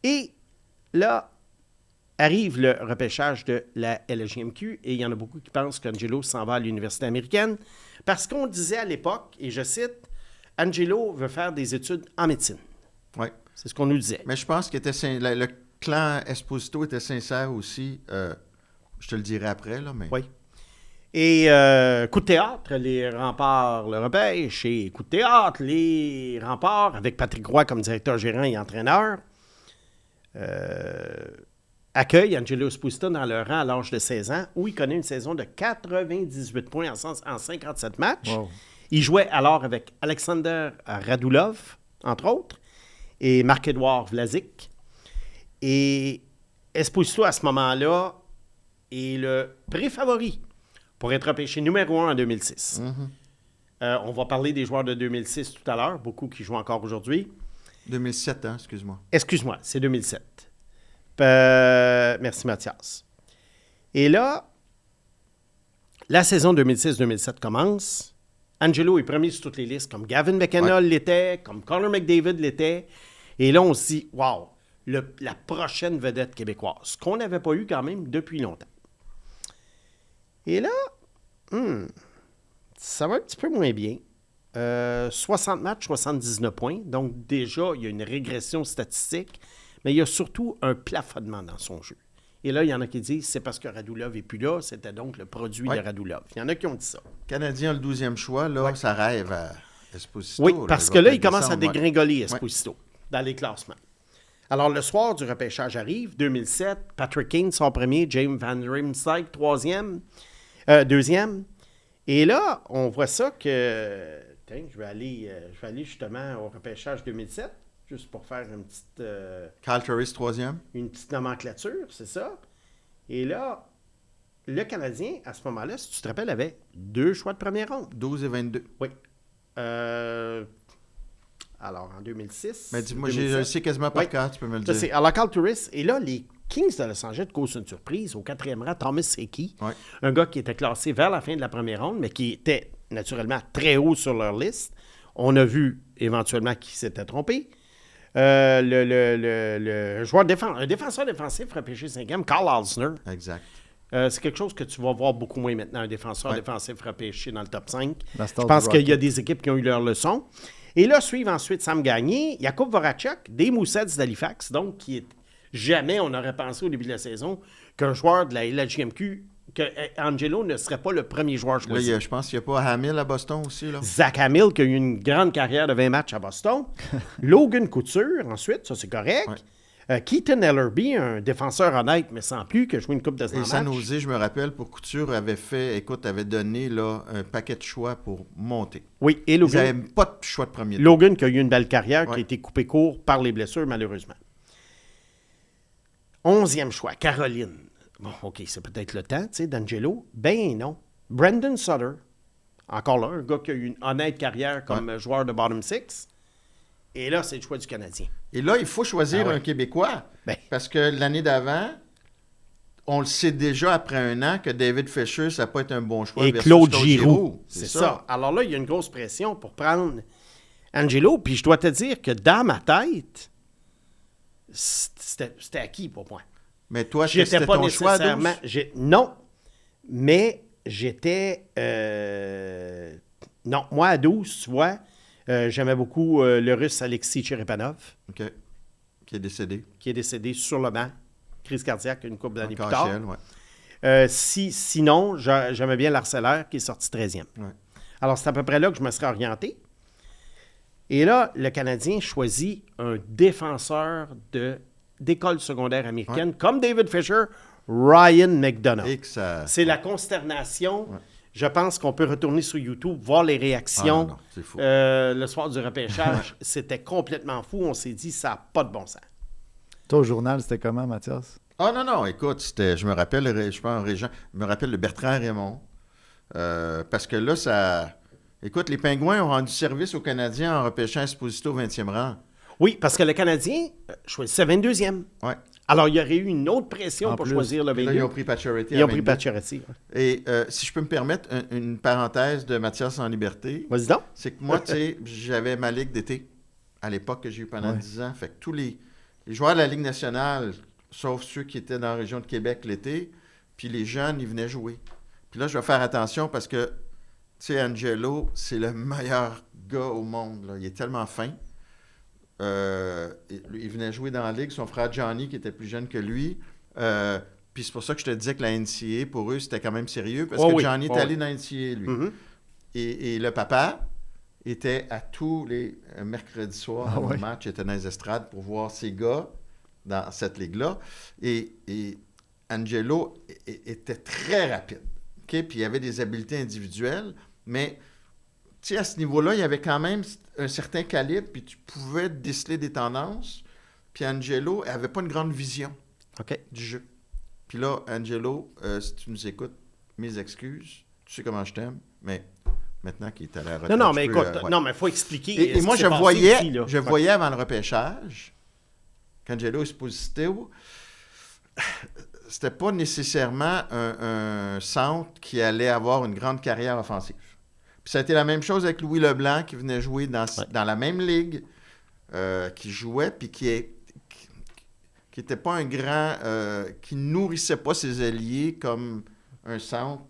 Et là, arrive le repêchage de la LGMQ et il y en a beaucoup qui pensent qu'Angelo s'en va à l'université américaine parce qu'on disait à l'époque, et je cite, Angelo veut faire des études en médecine. Oui. C'est ce qu'on nous disait. Mais je pense que le clan Esposito était sincère aussi. Je te le dirai après, là, mais... Oui. Et coup de théâtre, les Remparts le repêchent. Et coup de théâtre, les Remparts, avec Patrick Roy comme directeur gérant et entraîneur, accueillent Angelo Esposito dans leur rang à l'âge de 16 ans, où il connaît une saison de 98 points en 57 matchs. Wow. Il jouait alors avec Alexander Radulov, entre autres, et Marc-Édouard Vlasic. Et Esposito, à ce moment-là, est le préfavori pour être repêché numéro 1 en 2006. On va parler des joueurs de 2006 tout à l'heure, beaucoup qui jouent encore aujourd'hui. 2007, hein, excuse-moi. Excuse-moi, c'est 2007. Merci Mathias. Et là, la saison 2006-2007 commence. Angelo est premier sur toutes les listes, comme Gavin McKenna l'était, comme Connor McDavid l'était. Et là, on se dit, wow, la prochaine vedette québécoise, qu'on n'avait pas eu quand même depuis longtemps. Et là, ça va un petit peu moins bien. 60 matchs, 79 points. Donc déjà, il y a une régression statistique, mais il y a surtout un plafonnement dans son jeu. Et là, il y en a qui disent, c'est parce que Radulov n'est plus là, c'était donc le produit de Radulov. Il y en a qui ont dit ça. Canadien a le 12e choix, là, ça rêve à Esposito. Oui, parce que là, il commence à descendre, dégringoler Esposito dans les classements. Alors, le soir du repêchage arrive, 2007, Patrick Kane sort premier, James Van Riemsdyk deuxième. Et là, on voit ça que... Tiens, je vais aller justement au repêchage 2007, juste pour faire une petite... Kyle Turris, 3e. Une petite nomenclature, c'est ça. Et là, le Canadien, à ce moment-là, si tu te rappelles, avait 2 choix de première ronde. 12 et 22. Oui. Alors, en 2006... Mais dis-moi, je sais quasiment par cœur, tu peux me le dire. Alors, Kyle Turris, et là, les Kings de Los Angeles causent une surprise. Au 4e rang, Thomas Hickey, un gars qui était classé vers la fin de la première ronde, mais qui était naturellement très haut sur leur liste. On a vu éventuellement qu'il s'était trompé. Le joueur un défenseur défensif repêché 5e, Carl Alsner. Exact. C'est quelque chose que tu vas voir beaucoup moins maintenant, un défenseur défensif repêché dans le top 5. Je pense qu'il y a des équipes qui ont eu leur leçon. Et là, suivent ensuite Sam Gagné, Jakub Voracek, des Moussets d'Halifax, donc qui est... Jamais on aurait pensé au début de la saison qu'un joueur de la LHJMQ, que Angelo ne serait pas le premier joueur choisi. Là, je pense qu'il n'y a pas Hamill à Boston aussi. Là. Zach Hamill, qui a eu une grande carrière de 20 matchs à Boston. Logan Couture, ensuite, ça c'est correct. Keaton Ellerby, un défenseur honnête, mais sans plus, qui a joué une coupe de matchs. Et San Jose, je me rappelle, pour Couture, avait donné là, un paquet de choix pour monter. Oui, et Logan... Ils n'avaient pas de choix de premier tour. Logan, qui a eu une belle carrière, qui a été coupé court par les blessures, malheureusement. 11e choix, Caroline. Bon, OK, c'est peut-être le temps, tu sais, d'Angelo. Ben non. Brandon Sutter, encore là, un gars qui a eu une honnête carrière comme joueur de bottom six. Et là, c'est le choix du Canadien. Et là, il faut choisir un Québécois. Parce que l'année d'avant, on le sait déjà après un an que David Fisher, ça n'a pas été un bon choix. Et Claude Giroux. C'est ça. Alors là, il y a une grosse pression pour prendre Angelo. Puis je dois te dire que dans ma tête, c'était acquis pour moi. Mais toi, j'étais c'était pas ton choix à 12? Non, mais j'étais... Non, moi, à 12, tu vois, j'aimais beaucoup le Russe Alexis Cherepanov. OK. Qui est décédé. Qui est décédé sur le banc. Crise cardiaque une couple d'années plus tard. Sinon, j'aimais bien l'Arcellaire qui est sorti 13e. Ouais. Alors, c'est à peu près là que je me serais orienté. Et là, le Canadien choisit un défenseur d'école secondaire américaine, comme David Fisher, Ryan McDonough. C'est la consternation. Ouais. Je pense qu'on peut retourner sur YouTube, voir les réactions. C'est fou. Le soir du repêchage, c'était complètement fou. On s'est dit, ça n'a pas de bon sens. Toi, au journal, c'était comment, Mathias? Ah non, écoute, je me rappelle de Bertrand Raymond. Parce que là, ça... Écoute, les Pingouins ont rendu service aux Canadiens en repêchant Esposito au 20e rang. Oui, parce que le Canadien choisissait 22e. Oui. Alors, il y aurait eu une autre pression pour choisir le 22e. Là, ils ont pris Pacioretty. Ils ont pris Pacioretty. Et si je peux me permettre une parenthèse de Mathias en liberté. Vas-y donc. C'est que moi, tu sais, j'avais ma ligue d'été à l'époque que j'ai eu pendant 10 ans. Fait que tous les joueurs de la Ligue nationale, sauf ceux qui étaient dans la région de Québec l'été, puis les jeunes, ils venaient jouer. Puis là, je vais faire attention parce que, tu sais, Angelo, c'est le meilleur gars au monde. Là. Il est tellement fin. Il venait jouer dans la Ligue. Son frère Johnny, qui était plus jeune que lui, Puis c'est pour ça que je te disais que la NCAA, pour eux, c'était quand même sérieux, parce Oh que oui, Johnny est oh allé oui. dans la NCAA, lui. Mhm. Et le papa était à tous les mercredis soirs, au match, était dans les estrades pour voir ses gars dans cette ligue-là. Et Angelo était très rapide. OK? Puis il avait des habiletés individuelles, mais tu sais, à ce niveau-là, il y avait quand même un certain calibre, puis tu pouvais déceler des tendances. Puis Angelo n'avait pas une grande vision du jeu. Puis là, Angelo, si tu nous écoutes, mes excuses. Tu sais comment je t'aime, mais maintenant qu'il est à la retraite... Non, mais écoute, ouais. non, mais il faut expliquer. Et moi, ce qui je s'est passé voyais, ici, là. je voyais avant le repêchage qu'Angelo Esposito, c'était pas nécessairement un centre qui allait avoir une grande carrière offensive. Puis ça a été la même chose avec Louis Leblanc, qui venait jouer dans la même ligue, qui jouait, puis qui n'était pas un grand... qui nourrissait pas ses alliés comme un centre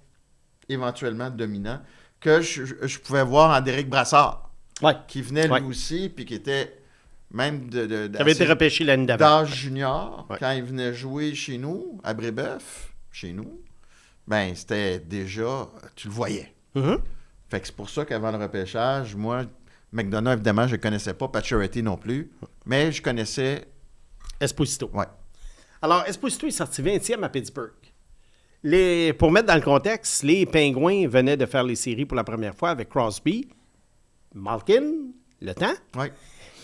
éventuellement dominant, que je pouvais voir en Derek Brassard, qui venait lui aussi, puis qui était même qui avait été repêché l'année d'avant. d'âge junior, quand il venait jouer chez nous, à Brébeuf, chez nous, ben c'était déjà... Tu le voyais. Mhm. Fait que c'est pour ça qu'avant le repêchage, moi, McDonough, évidemment, je ne connaissais pas, Pacioretty non plus, mais je connaissais... Esposito. Ouais. Alors, Esposito est sorti 20e à Pittsburgh. Pour mettre dans le contexte, les Pingouins venaient de faire les séries pour la première fois avec Crosby, Malkin, le temps. Ouais.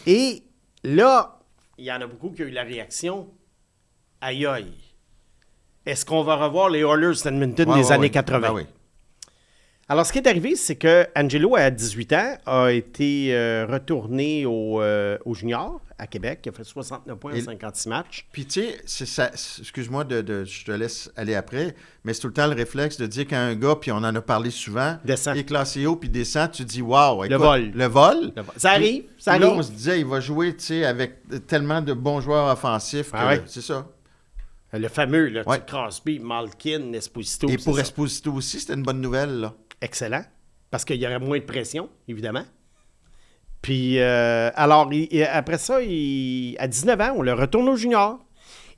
Et là, il y en a beaucoup qui ont eu la réaction « Aïe aïe, est-ce qu'on va revoir les Oilers d'Edmonton des années 80? Ben oui. Alors, ce qui est arrivé, c'est que Angelo, à 18 ans, a été retourné au junior à Québec. Il a fait 69 points en 56 matchs. Puis tu sais, excuse-moi, je te laisse aller après, mais c'est tout le temps le réflexe de dire qu'un gars, puis on en a parlé souvent, Descend. est classé haut, puis descend, tu dis « Wow! » Le vol. Le vol. Ça arrive, ça Puis là, arrive. on se disait, il va jouer, tu sais, avec tellement de bons joueurs offensifs. Ah ouais. C'est ça. Le fameux, là, Ouais. Crosby, Malkin, Esposito. Et c'est pour ça. Esposito aussi, c'était une bonne nouvelle, là. Excellent. Parce qu'il y aurait moins de pression, évidemment. Puis, alors, après ça, à 19 ans, on le retourne au junior.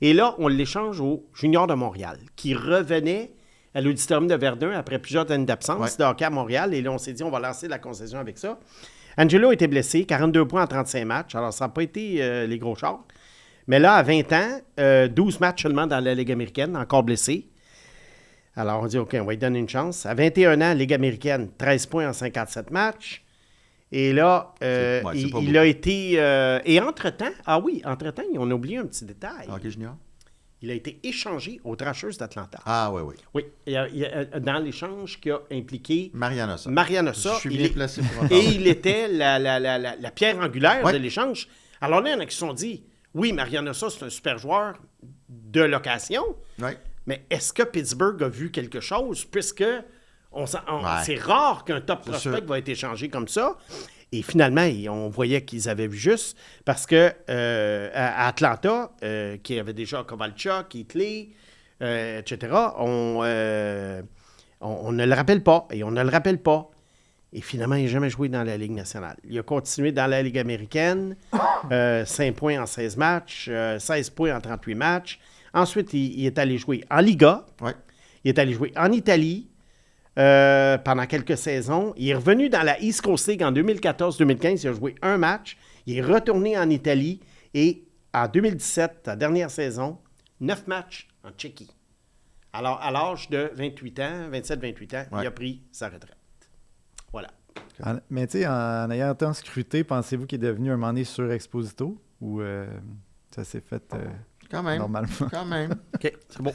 Et là, on l'échange au junior de Montréal, qui revenait à l'auditorium de Verdun après plusieurs années d'absence de hockey à Montréal. Et là, on s'est dit, on va lancer la concession avec ça. Angelo était blessé, 42 points en 35 matchs. Alors, ça n'a pas été les gros chars. Mais là, à 20 ans, 12 matchs seulement dans la Ligue américaine, encore blessé. Alors, on dit, OK, on va lui donner une chance. À 21 ans, Ligue américaine, 13 points en 57 matchs. Et là, il a été... et entre-temps, on a oublié un petit détail. Hockey junior? Il a été échangé aux Trashers d'Atlanta. Ah, oui, oui. Oui, dans l'échange qui a impliqué Mariana Hossa. Marianossa. Je suis bien placé pour en parler. Et il était la pierre angulaire de l'échange. Alors là, il y en a qui se sont dit, oui, Marianossa, c'est un super joueur de location. Oui. Mais est-ce que Pittsburgh a vu quelque chose? Puisque c'est rare qu'un top prospect va être échangé comme ça. Et finalement, on voyait qu'ils avaient vu juste. Parce que à Atlanta, qui avait déjà Kovalchuk, Hitley, etc., on ne le rappelle pas. Et on ne le rappelle pas. Et finalement, il n'a jamais joué dans la Ligue nationale. Il a continué dans la Ligue américaine. 5 points en 16 matchs, 16 points en 38 matchs. Ensuite, il est allé jouer en Liga. Ouais. Il est allé jouer en Italie pendant quelques saisons. Il est revenu dans la East Coast League en 2014-2015. Il a joué un match. Il est retourné en Italie. Et en 2017, sa dernière saison, 9 matchs en Tchéquie. Alors, à l'âge de 27-28 ans, il a pris sa retraite. Voilà. Mais tu sais, en ayant tant scruté, pensez-vous qu'il est devenu un moment donné sur Exposito ou ça s'est fait Quand même. normalement? Quand même. OK, c'est bon.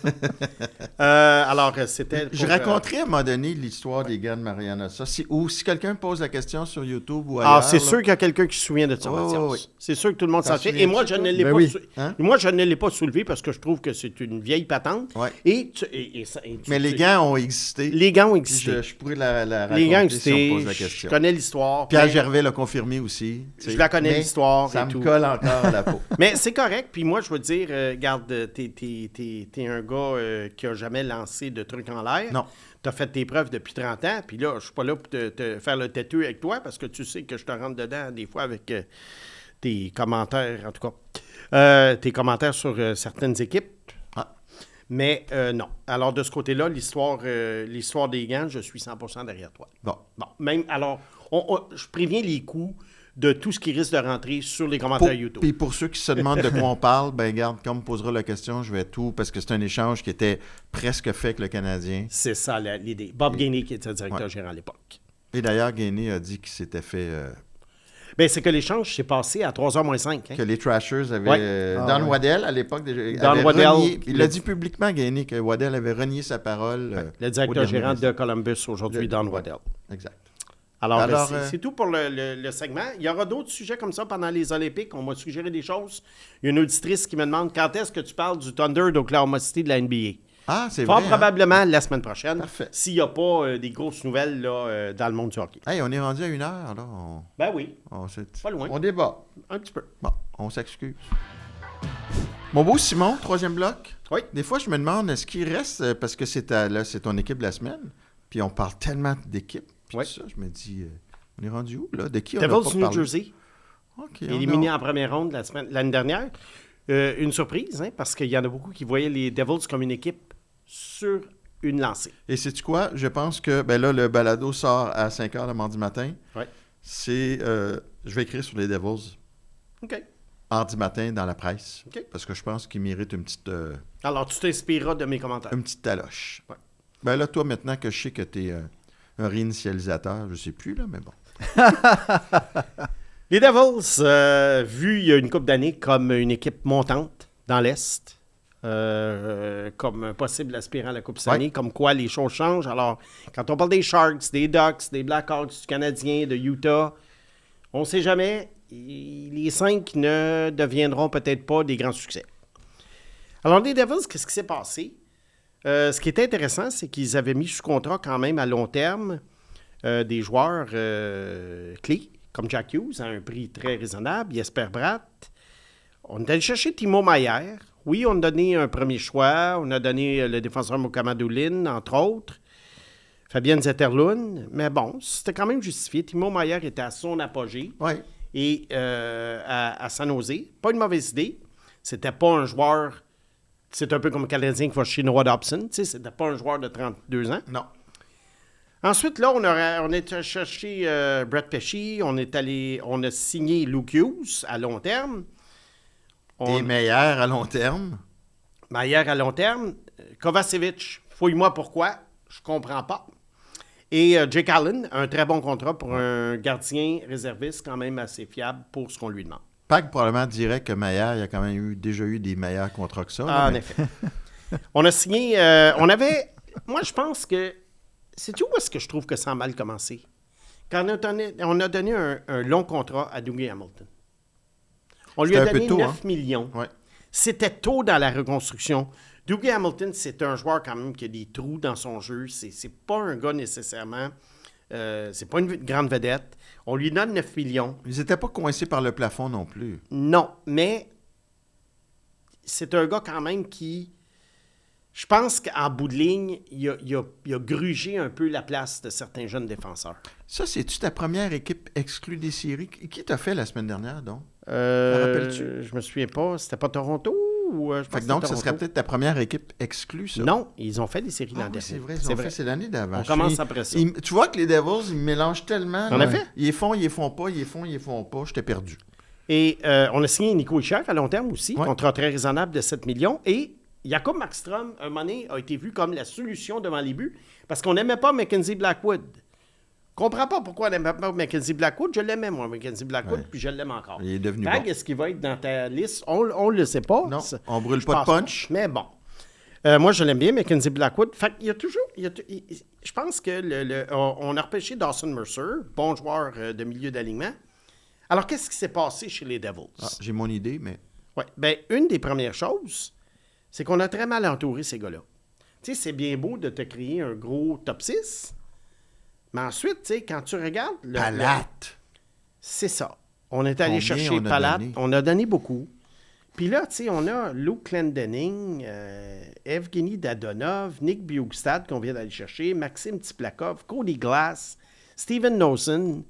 Alors, c'était... Je raconterai à un moment donné l'histoire des gars de Mariana Hossa. Ou si quelqu'un pose la question sur YouTube ou ailleurs. c'est sûr qu'il y a quelqu'un qui se souvient de ça, Mathias. oui. C'est sûr que tout le monde s'en souvient. souviens-tu, Et moi, je ne l'ai Ben pas oui. Hein? Moi, je ne l'ai pas soulevé parce que je trouve que c'est une vieille patente. Ouais. Mais Mais les gants ont existé. Les gants ont Puis existé. je pourrais la raconter Les gants ont si on existé. me pose la Je question. connais l'histoire. Pierre mais Gervais l'a confirmé aussi. Je la connais, Mais l'histoire Ça et me tout. colle encore à la peau. Mais c'est correct. Puis moi, je veux dire, regarde, t'es un gars qui a jamais lancé de trucs en l'air. Non. T'as fait tes preuves depuis 30 ans. Puis là, je suis pas là pour te faire le têteux avec toi parce que tu sais que je te rentre dedans des fois avec tes commentaires, en tout cas. Tes commentaires sur certaines équipes. Ah. Mais non. Alors, de ce côté-là, l'histoire des gants, je suis 100% derrière toi. Bon. Bon, même, alors, je préviens les coûts de tout ce qui risque de rentrer sur les commentaires YouTube. Puis pour ceux qui se demandent de quoi on parle, ben garde, quand on me posera la question, je vais tout, parce que c'est un échange qui était presque fait avec le Canadien. C'est ça l'idée. Bob Gainey, qui était directeur gérant à l'époque. Et d'ailleurs, Gainey a dit qu'il s'était fait... Bien, c'est que l'échange s'est passé à 3h moins 5. Hein? que les Trashers avaient... Don Waddell, à l'époque, Don Waddell, il l'a dit publiquement, Gainey, que Waddell avait renié sa parole. Le directeur gérant de Columbus aujourd'hui, Don Waddell. Exact. Alors c'est tout pour le segment. Il y aura d'autres sujets comme ça pendant les Olympiques. On m'a suggéré des choses. Il y a une auditrice qui me demande quand est-ce que tu parles du Thunder d'Oklahoma City de la NBA. Ah, c'est Fort vrai. probablement la semaine prochaine. Parfait. S'il n'y a pas des grosses nouvelles là, dans le monde du hockey. Hey, on est rendu à 1 heure, là. Ben oui, C'est pas loin. On débat. Un petit peu. Bon, on s'excuse. Mon beau Simon, troisième bloc. Oui. Des fois, je me demande, est-ce qu'il reste, parce que c'est ton équipe de la semaine, puis on parle tellement d'équipes, puis Oui. tout ça, je me dis, on est rendu où, là? De qui on a Devils pas New parlé? Jersey, OK, éliminé en première ronde l'année dernière. Une surprise, hein, parce qu'il y en a beaucoup qui voyaient les Devils comme une équipe sur une lancée. Et sais-tu quoi? Je pense que, ben là, le balado sort à 5 h le mardi matin. Oui. Je vais écrire sur les Devils OK. mardi matin dans la presse, OK. parce que je pense qu'ils méritent une petite Alors, tu t'inspireras de mes commentaires. taloche. Ouais. Ben là, toi, maintenant que je sais que tu es un réinitialisateur, je sais plus, là, mais bon. Les Devils, vu il y a une couple d'années comme une équipe montante dans l'Est, comme un possible aspirant à la Coupe Stanley, comme quoi les choses changent. Alors, quand on parle des Sharks, des Ducks, des Blackhawks, du Canadien, de Utah, on ne sait jamais. Les 5 ne deviendront peut-être pas des grands succès. Alors, les Devils, qu'est-ce qui s'est passé? Ce qui était intéressant, c'est qu'ils avaient mis sous contrat quand même à long terme des joueurs clés, comme Jack Hughes, à un prix très raisonnable, Jesper Bratt. On est allé chercher Timo Meier. Oui, on a donné un premier choix. On a donné le défenseur Mohamed Oulin, entre autres. Fabienne Zetterlund. Mais bon, c'était quand même justifié. Timo Meier était à son apogée. Oui. Et à San Jose. Pas une mauvaise idée. C'était pas un joueur... C'est un peu comme le Canadien qui va chez Noah Dobson. C'était pas un joueur de 32 ans. Non. Ensuite, là, on est chercher Brett Pesci. On a signé Luke Hughes à long terme. Et meilleur à long terme. Meier à long terme. Kovacevic, fouille-moi pourquoi. Je comprends pas. Et Jake Allen, un très bon contrat pour un gardien réserviste quand même assez fiable pour ce qu'on lui demande. Pac probablement dirait que Meyer, il a quand même déjà eu des meilleurs contrats que ça. Ah, en effet. On a signé... Moi, je pense que... Sais-tu où est-ce que je trouve que ça a mal commencé? Quand on a donné un long contrat à Dougie Hamilton. On lui a donné 9 millions. Ouais. C'était tôt dans la reconstruction. Dougie Hamilton, c'est un joueur quand même qui a des trous dans son jeu. C'est pas un gars nécessairement... c'est pas une grande vedette. On lui donne 9 millions. Ils n'étaient pas coincés par le plafond non plus. Non, mais c'est un gars quand même qui... Je pense qu'en bout de ligne, il a grugé un peu la place de certains jeunes défenseurs. Ça, c'est-tu ta première équipe exclue des séries? Qui t'a fait la semaine dernière, donc? Rappelles-tu? Je me souviens pas. C'était pas Toronto? Ou, je pense Fait que donc, ça serait peut-être ta première équipe exclue, ça? Non, ils ont fait des séries l'an dernier. C'est vrai, ils ont fait, c'est l'année d'avant. On commence après ça. Tu vois que les Devils, ils mélangent tellement. En effet. Ils les font, ils les font pas, ils les font, ils les font pas. J'étais perdu. Et on a signé Nico Hischier à long terme aussi, Ouais. contrat très raisonnable de 7 millions. Et Jacob Markstrom, un moment donné, a été vu comme la solution devant les buts parce qu'on n'aimait pas Mackenzie Blackwood. Je comprends pas pourquoi on n'aimait pas Mackenzie Blackwood. Je l'aimais, moi, Mackenzie Blackwood, puis je l'aime encore. Il est devenu Vague, bon. est-ce qu'il va être dans ta liste? On le sait pas. Non, Ça, on brûle je pas de pense punch. Mais bon. Moi, je l'aime bien, Mackenzie Blackwood. Fait qu'il y a toujours... je pense que on a repêché Dawson Mercer, bon joueur de milieu d'alignement. Alors, qu'est-ce qui s'est passé chez les Devils? Ah, j'ai mon idée, mais... Oui. Bien, une des premières choses, c'est qu'on a très mal entouré ces gars-là. Tu sais, c'est bien beau de te créer un gros top 6, mais ensuite, tu sais, quand tu regardes... Palate. C'est ça. On est allé Combien chercher on a Palat. donné? On a donné beaucoup. Puis là, tu sais, on a Luke Clendening, Evgeny Dadonov, Nick Bjugstad qu'on vient d'aller chercher, Maxime Tiplakov, Cody Glass, Steven Nosen.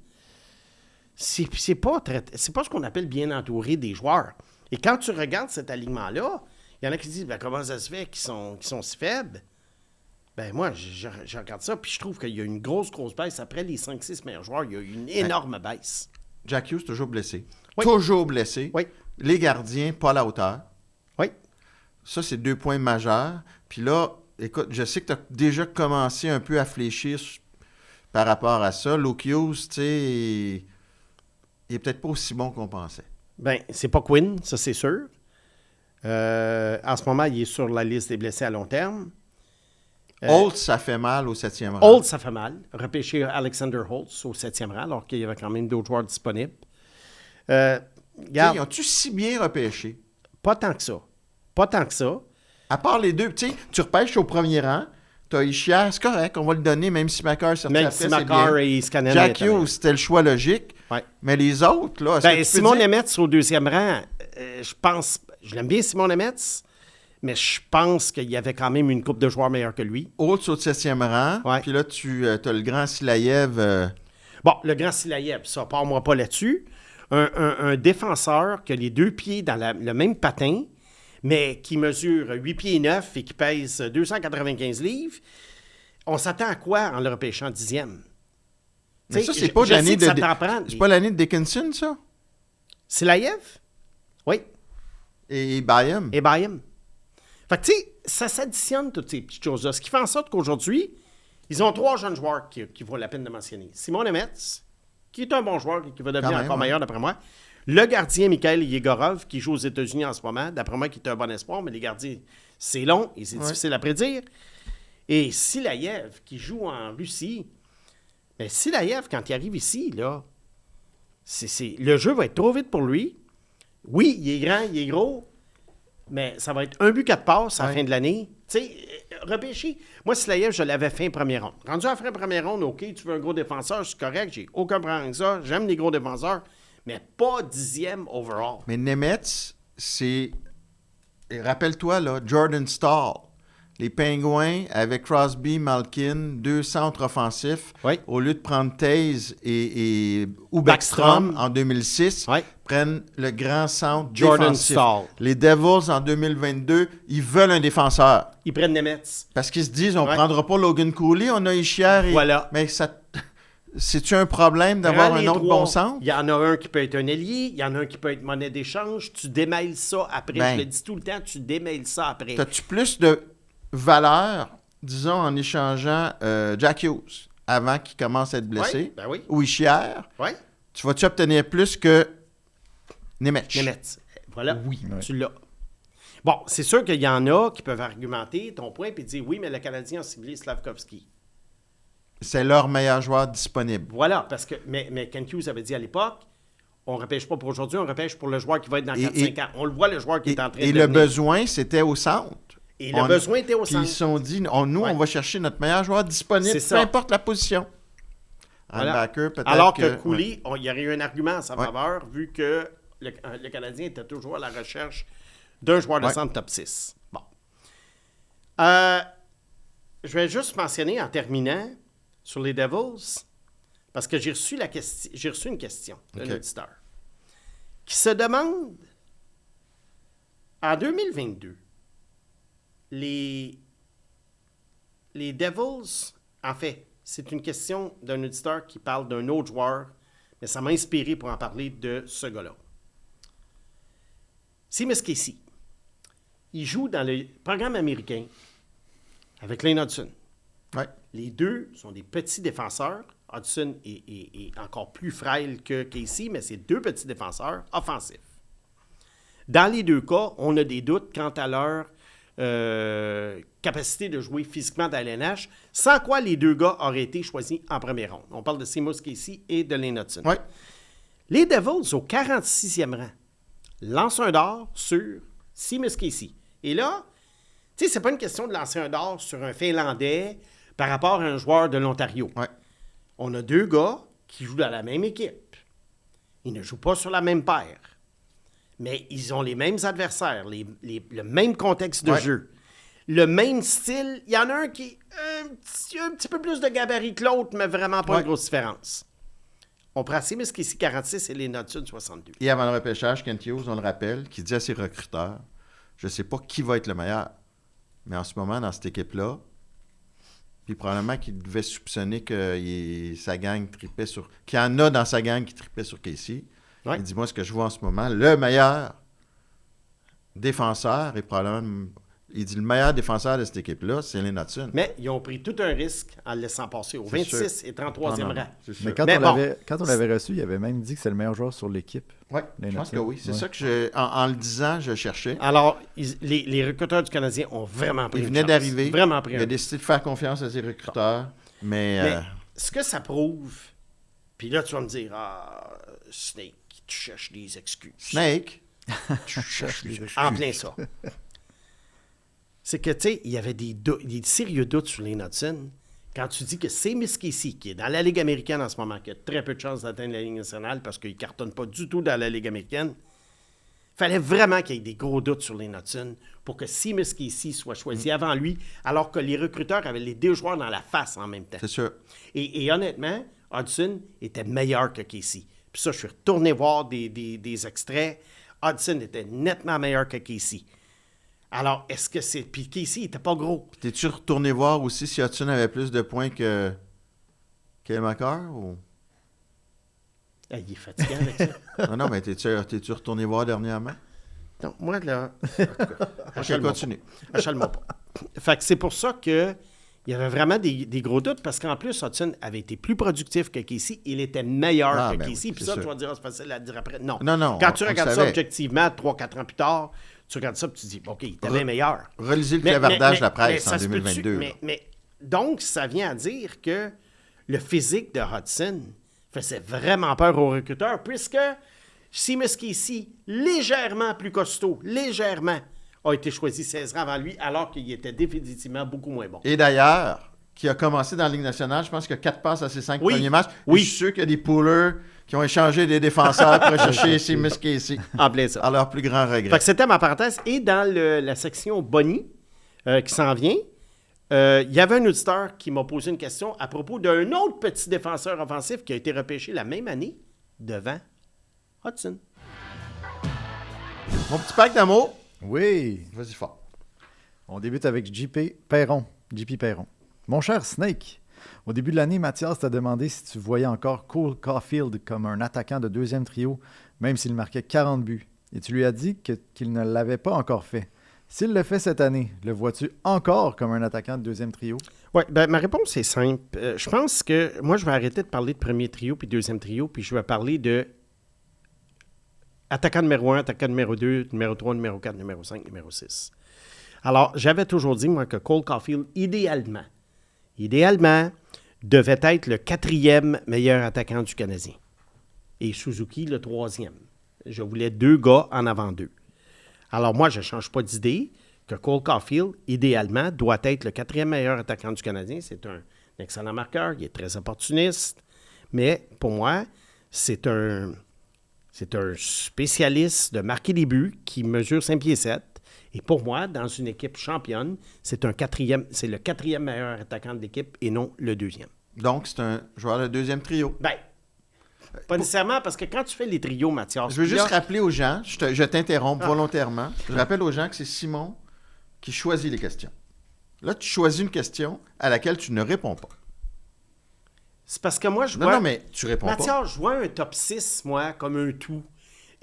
C'est pas ce qu'on appelle bien entouré des joueurs. Et quand tu regardes cet alignement-là, Il y en a qui disent, ben, comment ça se fait qu'ils sont si faibles? Ben moi, je regarde ça, puis je trouve qu'il y a une grosse baisse. Après les 5-6 meilleurs joueurs, il y a une énorme baisse. Jack Hughes, toujours blessé. Oui. Toujours blessé. Oui. Les gardiens, pas à la hauteur. Oui. Ça, c'est 2 points majeurs. Puis là, écoute, je sais que tu as déjà commencé un peu à fléchir par rapport à ça. Luke Hughes, tu sais, il est peut-être pas aussi bon qu'on pensait. Ben, c'est pas Quinn, ça c'est sûr. En ce moment, il est sur la liste des blessés à long terme. Holtz, ça fait mal au 7e rang. Holtz, ça fait mal. Repêcher Alexander Holtz au 7e rang, alors qu'il y avait quand même d'autres joueurs disponibles. Ils ont-tu si bien repêché? Pas tant que ça. Pas tant que ça. À part les deux, tu sais, tu repêches au premier rang, tu as Ishier, c'est correct, on va le donner, même si Makar sorti Même après, si c'est Makar bien. et Scanlon Jack étaient Hughes, c'était le choix logique. Ouais. Mais les autres, là, est-ce que tu peux Simon dire- Nemetz au 2e rang, je l'aime bien Simon Nemetz, mais je pense qu'il y avait quand même une couple de joueurs meilleurs que lui. Holtz au 7e rang, Ouais. puis là, tu as le grand Silayev. Bon, le grand Silayev, ça, part-moi pas là-dessus. Un défenseur qui a les 2 pieds dans le même patin, mais qui mesure 8 pieds 9 et qui pèse 295 livres. On s'attend à quoi en le repêchant 10e? Mais T'sais, ça, c'est je- pas je sais l'année que de. ça t'en prend. C'est pas l'année de Dickinson, ça? Silayev? Oui. Et Byam? Et Byam. Fait que, tu sais, ça s'additionne toutes ces petites choses-là. Ce qui fait en sorte qu'aujourd'hui, ils ont 3 jeunes joueurs qui vaut la peine de mentionner. Simon Nemetz, qui est un bon joueur et qui va devenir Quand même, encore ouais. meilleur, d'après moi. Le gardien, Mikhail Yegorov, qui joue aux États-Unis en ce moment, d'après moi, qui est un bon espoir, mais les gardiens, c'est long et c'est difficile à prédire. Et Silayev, qui joue en Russie. Mais Silayev, quand il arrive ici, là, le jeu va être trop vite pour lui. Oui, il est grand, il est gros, mais ça va être 1 but, 4 passes à la fin de l'année. Tu sais, repêcher. Moi, Silayev, je l'avais fait en première ronde. Rendu à la fin première ronde, OK, tu veux un gros défenseur, c'est correct, j'ai aucun problème avec ça. J'aime les gros défenseurs, mais pas 10e overall. Mais Nemetz, c'est. Et rappelle-toi, là, Jordan Stahl. Les Pingouins, avec Crosby, Malkin, 2 centres offensifs, Oui. au lieu de prendre Taze et Backstrom Backstrom. en 2006, Oui. prennent le grand centre Jordan défensif. Stahl. Les Devils, en 2022, ils veulent un défenseur. Ils prennent Nemetz. Parce qu'ils se disent, on Ouais. prendra pas Logan Cooley, on a Ishier. Voilà. Mais ça... c'est-tu un problème d'avoir Prends un les autre 3. bon centre? Il y en a un qui peut être un ailier, il y en a un qui peut être monnaie d'échange. Tu démêles ça après. Ben. Je le dis tout le temps, tu démêles ça après. T'as-tu plus de valeur, disons, en échangeant Jack Hughes avant qu'il commence à être blessé, Oui, ben oui. ou Ishier? Oui. Tu vas-tu obtenir plus que Nemetz? Nemetz. Voilà, oui, Ouais. tu l'as. Bon, c'est sûr qu'il y en a qui peuvent argumenter ton point et dire oui, mais le Canadien a ciblé Slavkovski. C'est leur meilleur joueur disponible. Voilà, parce que mais Kent Hughes avait dit à l'époque, on ne repêche pas pour aujourd'hui, on repêche pour le joueur qui va être dans Et- 4-5 ans. On le voit, le joueur qui est en train de Et le devenir. besoin, c'était au centre. Et le besoin était au Puis ils centre. se sont dit, nous, Ouais. on va chercher notre meilleur joueur disponible, C'est peu ça. importe la position. Voilà. Linebacker, peut-être Alors que ouais. Cooley, il y aurait eu un argument en sa Ouais. faveur, vu que le Canadien était toujours à la recherche d'un joueur de Ouais. centre top 6. Bon. Je vais juste mentionner en terminant sur les Devils, parce que j'ai reçu une question d'un OK. auditeur qui se demande, en 2022, les Devils, en fait, c'est une question d'un auditeur qui parle d'un autre joueur, mais ça m'a inspiré pour en parler de ce gars-là. Seamus Casey. Il joue dans le programme américain avec Lane Hudson. Ouais. Les deux sont des petits défenseurs. Hudson est encore plus frêle que Casey, mais c'est 2 petits défenseurs offensifs. Dans les 2 cas, on a des doutes quant à leur capacité de jouer physiquement dans la LNH, sans quoi les 2 gars auraient été choisis en première ronde. On parle de Seamus Casey et de Lane Hudson. Ouais. Les Devils, au 46e rang, lancent un d'or sur Seamus Casey. Et là, tu sais, c'est pas une question de lancer un d'or sur un Finlandais par rapport à un joueur de l'Ontario. Ouais. On a 2 gars qui jouent dans la même équipe. Ils ne jouent pas sur la même paire. Mais ils ont les mêmes adversaires, le même contexte de Ouais. jeu, le même style. Il y en a un qui a un petit peu plus de gabarit que l'autre, mais vraiment pas Ouais. une grosse différence. On prend Seamus Casey 46 et les Hudson 62. Et avant le repêchage, Kent Hughes, on le rappelle, qui dit à ses recruteurs, Je ne sais pas qui va être le meilleur. Mais en ce moment, dans cette équipe-là, puis probablement qu'il devait soupçonner que sa gang tripait sur... qu'il y en a dans sa gang qui tripait sur Casey. Ouais. Il dit, moi, ce que je vois en ce moment, le meilleur défenseur est probablement... Il dit, le meilleur défenseur de cette équipe-là, c'est Lynn Hudson. Mais ils ont pris tout un risque en le laissant passer au C'est 26 sûr. et 33e Non, rang. c'est sûr. Mais quand on l'avait reçu, il avait même dit que c'est le meilleur joueur sur l'équipe. Oui, Lynn je pense Hudson. que oui. C'est Ouais. ça que en le disant, je cherchais. Alors, les recruteurs du Canadien ont vraiment pris Il une venait chance. d'arriver. Vraiment pris Il a décidé de faire confiance à ses recruteurs. Mais ce que ça prouve, puis là, tu vas me dire, Snake, tu cherches des excuses. Snake, Tu cherches des excuses. En plein ça. C'est que, tu sais, il y avait des sérieux doutes sur Lynn Hudson. Quand tu dis que c'est Miss Casey, qui est dans la Ligue américaine en ce moment, qui a très peu de chances d'atteindre la Ligue nationale parce qu'il ne cartonne pas du tout dans la Ligue américaine, il fallait vraiment qu'il y ait des gros doutes sur Lynn Hudson pour que si Miss Casey soit choisi avant lui, alors que les recruteurs avaient les deux joueurs dans la face en même temps. c'est sûr. Et honnêtement, Hudson était meilleur que Casey. Puis ça, je suis retourné voir des extraits. Hudson était nettement meilleur que Casey. Alors, est-ce que c'est... Puis Casey, il était pas gros. T'es-tu retourné voir aussi si Hudson avait plus de points que Macar? Ou... Ah, il est fatigué avec ça. Non, mais t'es-tu retourné voir dernièrement? Non, moi, là... Ok, continue. Achale-moi pas. Fait que c'est pour ça que il y avait vraiment des gros doutes, parce qu'en plus, Hudson avait été plus productif que Casey. Il était meilleur Ah, que ben Casey. oui, Puis c'est ça, sûr. tu vas dire, c'est facile à dire après. Non. Non, Quand tu on regardes le ça savait. objectivement, 3-4 ans plus tard, tu regardes ça et tu te dis, OK, il était bien meilleur. Relisez le clavardage de la presse ça en se peut-tu- 2022. mais donc, ça vient à dire que le physique de Hudson faisait vraiment peur aux recruteurs, puisque Seamus Casey, légèrement plus costaud, a été choisi 16 rangs avant lui, alors qu'il était définitivement beaucoup moins bon. Et d'ailleurs, qui a commencé dans la Ligue nationale, je pense qu'il y a 4 passes à ses 5 Oui. premiers matchs. Oui. Je suis sûr qu'il y a des poolers qui ont échangé des défenseurs pour chercher Seamus Casey. En plein ça. À leur plus grand regret. Fait que c'était ma parenthèse. Et dans la section Bonnie, qui s'en vient, il y avait un auditeur qui m'a posé une question à propos d'un autre petit défenseur offensif qui a été repêché la même année devant Hudson. Mon petit pack d'amour, Oui. vas-y fort. On débute avec JP Perron. Mon cher Snake, au début de l'année, Mathias t'a demandé si tu voyais encore Cole Caulfield comme un attaquant de deuxième trio, même s'il marquait 40 buts. Et tu lui as dit qu'il ne l'avait pas encore fait. S'il le fait cette année, le vois-tu encore comme un attaquant de deuxième trio? Oui, ben ma réponse est simple. Je pense que moi, je vais arrêter de parler de premier trio puis deuxième trio, puis je vais parler de attaquant numéro 1, attaquant numéro 2, numéro 3, numéro 4, numéro 5, numéro 6. Alors, j'avais toujours dit, moi, que Cole Caulfield, idéalement, devait être le 4e meilleur attaquant du Canadien. Et Suzuki, le 3e. Je voulais 2 gars en avant d'eux. Alors, moi, je ne change pas d'idée que Cole Caulfield, idéalement, doit être le 4e meilleur attaquant du Canadien. C'est un excellent marqueur, il est très opportuniste. Mais, pour moi, c'est un spécialiste de marquer des buts qui mesure 5 pieds 7. Et pour moi, dans une équipe championne, c'est le 4e meilleur attaquant de l'équipe et non le 2e. Donc, c'est un joueur de deuxième trio. Bien, pas nécessairement, parce que quand tu fais les trios, Mathias... Je veux puis juste là- rappeler aux gens, je t'interromps volontairement, je rappelle aux gens que c'est Simon qui choisit les questions. Là, tu choisis une question à laquelle tu ne réponds pas. C'est parce que moi, je Non, vois... non, mais tu réponds pas. Mathias, je vois un top 6, moi, comme un tout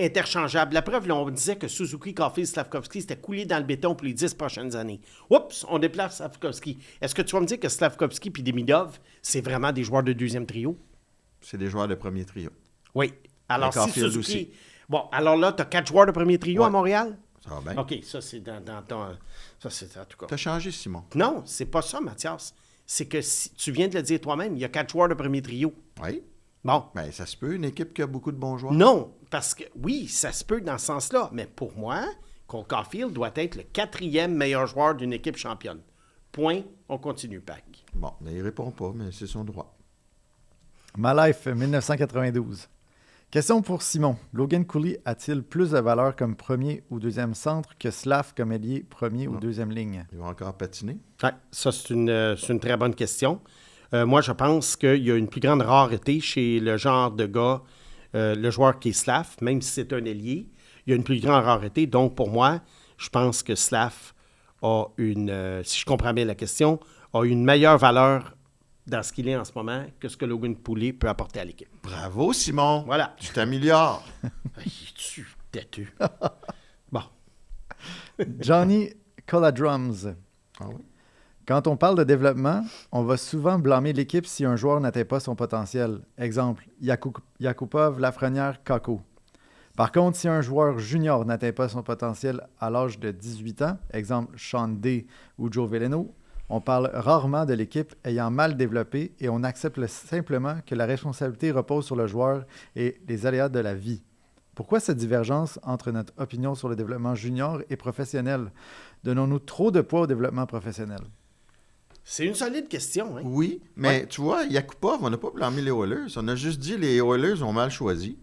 interchangeable. La preuve, là, on disait que Suzuki, Caulfield, Slavkovski, c'était coulé dans le béton pour les 10 prochaines années. Oups, on déplace Slavkovski. Est-ce que tu vas me dire que Slavkovski et Demidov, c'est vraiment des joueurs de deuxième trio? C'est des joueurs de premier trio. Oui. Alors, Et si Caulfield Suzuki... aussi. Bon, alors là, tu as 4 joueurs de premier trio Ouais. à Montréal? Ça va bien. OK, ça, c'est dans ton... Ça, c'est en tout cas... T'as changé, Simon. Non, c'est pas ça, Mathias. C'est que si, tu viens de le dire toi-même, il y a 4 joueurs de premier trio. Oui. Bon. Ben, ça se peut, une équipe qui a beaucoup de bons joueurs. Non, parce que oui, ça se peut dans ce sens-là, mais pour moi, Cole Caulfield doit être le 4e meilleur joueur d'une équipe championne. Point, on continue, Pac. Bon, ben, il répond pas, mais c'est son droit. My Life 1992. Question pour Simon. Logan Cooley a-t-il plus de valeur comme premier ou deuxième centre que Slav comme ailier premier ou deuxième ligne? Il va encore patiner. Ouais, ça, c'est une très bonne question. Moi, je pense qu'il y a une plus grande rareté chez le genre de gars, le joueur qui est Slav, même si c'est un ailier. Il y a une plus grande rareté. Donc, pour moi, je pense que Slav a si je comprends bien la question, a une meilleure valeur dans ce qu'il est en ce moment que ce que Logan Poulet peut apporter à l'équipe. Bravo, Simon. Voilà. Tu t'améliores. Es-tu têteux? Bon. Johnny Coladrums. Ah oui? Quand on parle de développement, on va souvent blâmer l'équipe si un joueur n'atteint pas son potentiel. Exemple, Yakupov, Lafrenière, Kako. Par contre, si un joueur junior n'atteint pas son potentiel à l'âge de 18 ans, exemple Sean Day ou Joe Veleno, on parle rarement de l'équipe ayant mal développé et on accepte simplement que la responsabilité repose sur le joueur et les aléas de la vie. Pourquoi cette divergence entre notre opinion sur le développement junior et professionnel? Donnons-nous trop de poids au développement professionnel? C'est une solide question, hein? Oui, mais tu vois, Yakupov, on n'a pas blâmé les Oilers. On a juste dit que les Oilers ont mal choisi.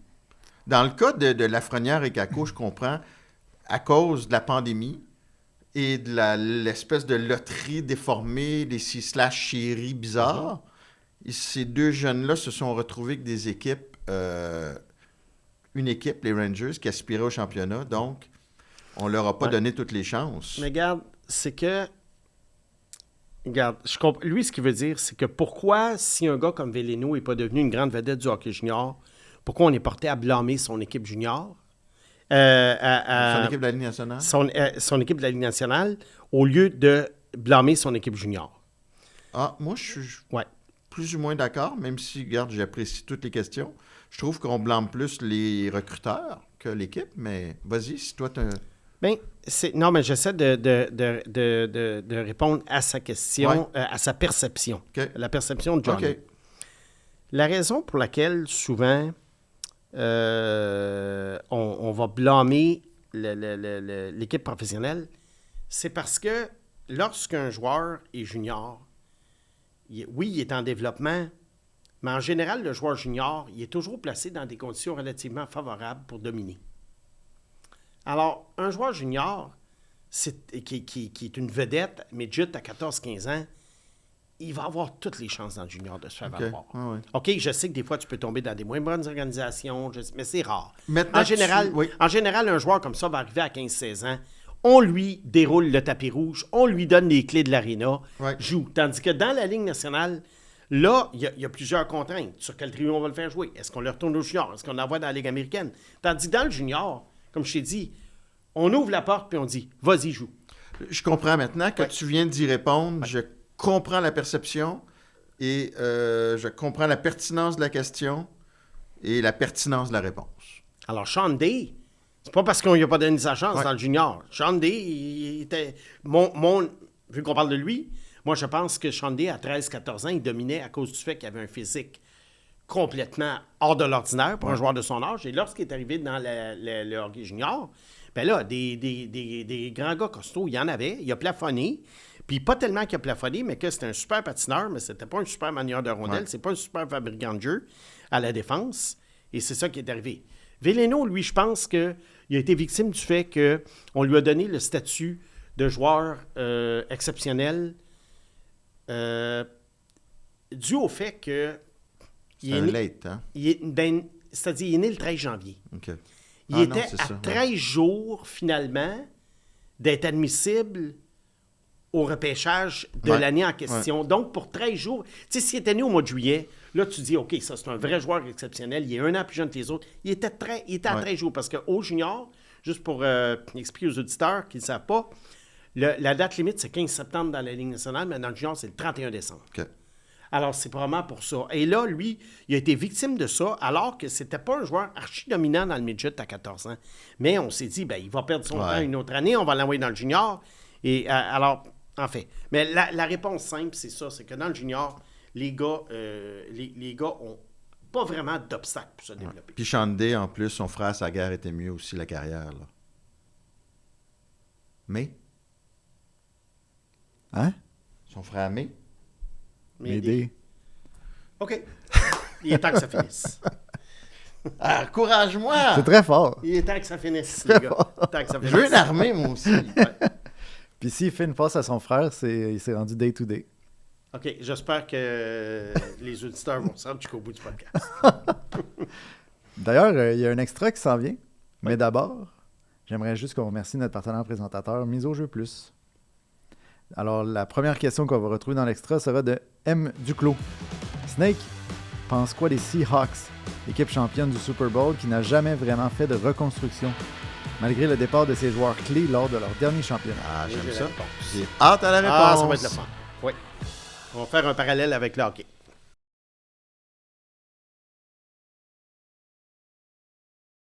Dans le cas de Lafrenière et Kako, je comprends, à cause de la pandémie et de l'espèce de loterie déformée, des chéris bizarres, ces deux jeunes-là se sont retrouvés avec des équipes, une équipe, les Rangers, qui aspirait au championnat. Donc, on leur a pas donné toutes les chances. Mais regarde, c'est que... Regarde, lui, ce qu'il veut dire, c'est que pourquoi, si un gars comme Veleno n'est pas devenu une grande vedette du hockey junior, pourquoi on est porté à blâmer son équipe junior? Son équipe de la Ligue nationale? Son équipe de la Ligue nationale, au lieu de blâmer son équipe junior. Ah, moi, je suis plus ou moins d'accord, même si, regarde, j'apprécie toutes les questions. Je trouve qu'on blâme plus les recruteurs que l'équipe, mais vas-y, si toi, tu as... Bien, non, mais j'essaie de répondre à sa question, à sa perception. Okay. La perception de Johnny. Okay. La raison pour laquelle, souvent, on va blâmer l'équipe professionnelle, c'est parce que lorsqu'un joueur est junior, oui, il est en développement, mais en général, le joueur junior, il est toujours placé dans des conditions relativement favorables pour dominer. Alors, un joueur junior, qui est une vedette, midget à 14-15 ans, il va avoir toutes les chances dans le junior de se faire valoir. Ah ouais. OK, je sais que des fois, tu peux tomber dans des moins bonnes organisations, mais c'est rare. Maintenant, En général, un joueur comme ça va arriver à 15-16 ans, on lui déroule le tapis rouge, on lui donne les clés de l'aréna, joue. Tandis que dans la Ligue nationale, là, il y a plusieurs contraintes. Sur quel trio on va le faire jouer? Est-ce qu'on le retourne au junior? Est-ce qu'on l'envoie dans la Ligue américaine? Tandis que dans le junior, comme je t'ai dit, on ouvre la porte puis on dit « Vas-y, joue ». Je comprends maintenant que tu viens d'y répondre. Je comprends la perception et je comprends la pertinence de la question et la pertinence de la réponse. Alors, Sean Day, c'est pas parce qu'on lui a pas donné sa chance dans le junior. Sean Day, il était... Vu qu'on parle de lui, moi, je pense que Sean Day, à 13-14 ans, il dominait à cause du fait qu'il avait un physique complètement hors de l'ordinaire pour un joueur de son âge. Et lorsqu'il est arrivé dans le hockey junior... Ben là, des grands gars costauds, il y en avait. Il a plafonné. Puis pas tellement qu'il a plafonné, mais que c'était un super patineur, mais c'était pas un super manieur de rondelle. C'est pas un super fabricant de jeu à la défense. Et c'est ça qui est arrivé. Veleno, lui, je pense qu'il a été victime du fait qu'on lui a donné le statut de joueur exceptionnel dû au fait que... C'est un late, hein? C'est-à-dire, il est né le 13 janvier. OK. Il était à 13 jours, finalement, d'être admissible au repêchage de l'année en question. Donc, pour 13 jours, tu sais, s'il était né au mois de juillet, là, tu dis, OK, ça, c'est un vrai joueur exceptionnel. Il est un an plus jeune que les autres. Il était à 13 jours parce qu'au junior, juste pour expliquer aux auditeurs qui ne le savent pas, la date limite, c'est 15 septembre dans la Ligue nationale, mais dans le junior, c'est le 31 décembre. OK. Alors, c'est probablement pour ça. Et là, lui, il a été victime de ça, alors que c'était pas un joueur archi-dominant dans le midget à 14 ans. Mais on s'est dit, ben, il va perdre son temps une autre année, on va l'envoyer dans le junior. Et alors, en fait. Mais la réponse simple, c'est ça, c'est que dans le junior, les gars ont pas vraiment d'obstacles pour se développer. Puis Chandé, en plus, son frère Sagar était mieux aussi la carrière, là. Mais? Hein? Son frère May? M'aider. OK. Il est temps que ça finisse. Encourage-moi! C'est très fort. Il est temps que ça finisse, les gars. Je veux une armée, moi aussi. Puis s'il fait une passe à son frère, il s'est rendu day-to-day. OK. J'espère que les auditeurs vont se rendre jusqu'au bout du podcast. D'ailleurs, il y a un extra qui s'en vient. Mais d'abord, J'aimerais juste qu'on remercie notre partenaire présentateur, Mise au jeu plus. Alors, la première question qu'on va retrouver dans l'extra sera de M. Duclos. Snake pense quoi des Seahawks, l'équipe championne du Super Bowl qui n'a jamais vraiment fait de reconstruction, malgré le départ de ses joueurs clés lors de leur dernier championnat? Ah, j'aime J'ai ça. la réponse. J'ai hâte à la réponse. Ah, ça va être le fun. Oui. On va faire un parallèle avec le hockey.